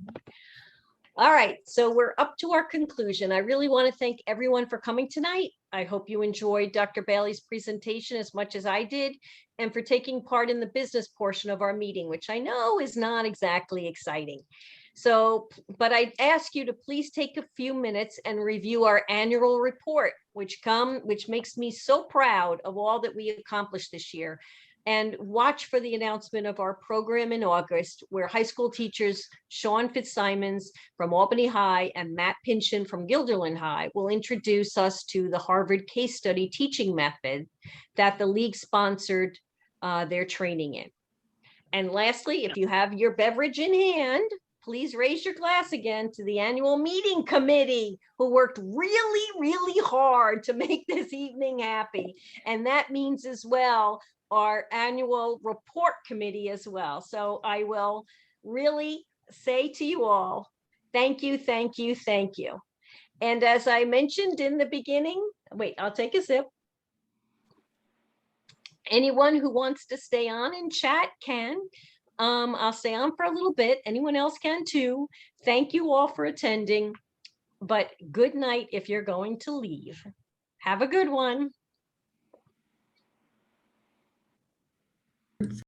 All right, so we're up to our conclusion. I really want to thank everyone for coming tonight. I hope you enjoyed Dr. Bailey's presentation as much as I did, and for taking part in the business portion of our meeting, which I know is not exactly exciting. So, but I ask you to please take a few minutes and review our annual report, which makes me so proud of all that we accomplished this year. And watch for the announcement of our program in August, where high school teachers Sean Fitzsimons from Albany High and Matt Pinchin from Guilderland High will introduce us to the Harvard case study teaching method that the league sponsored their training in. And lastly, if you have your beverage in hand, please raise your glass again to the annual meeting committee, who worked really, really hard to make this evening happy. And that means as well our annual report committee as well. So I will really say to you all, thank you, thank you, thank you. And as I mentioned in the beginning, wait, I'll take a sip. Anyone who wants to stay on and chat can. I'll stay on for a little bit. Anyone else can too. Thank you all for attending, but good night if you're going to leave. Have a good one.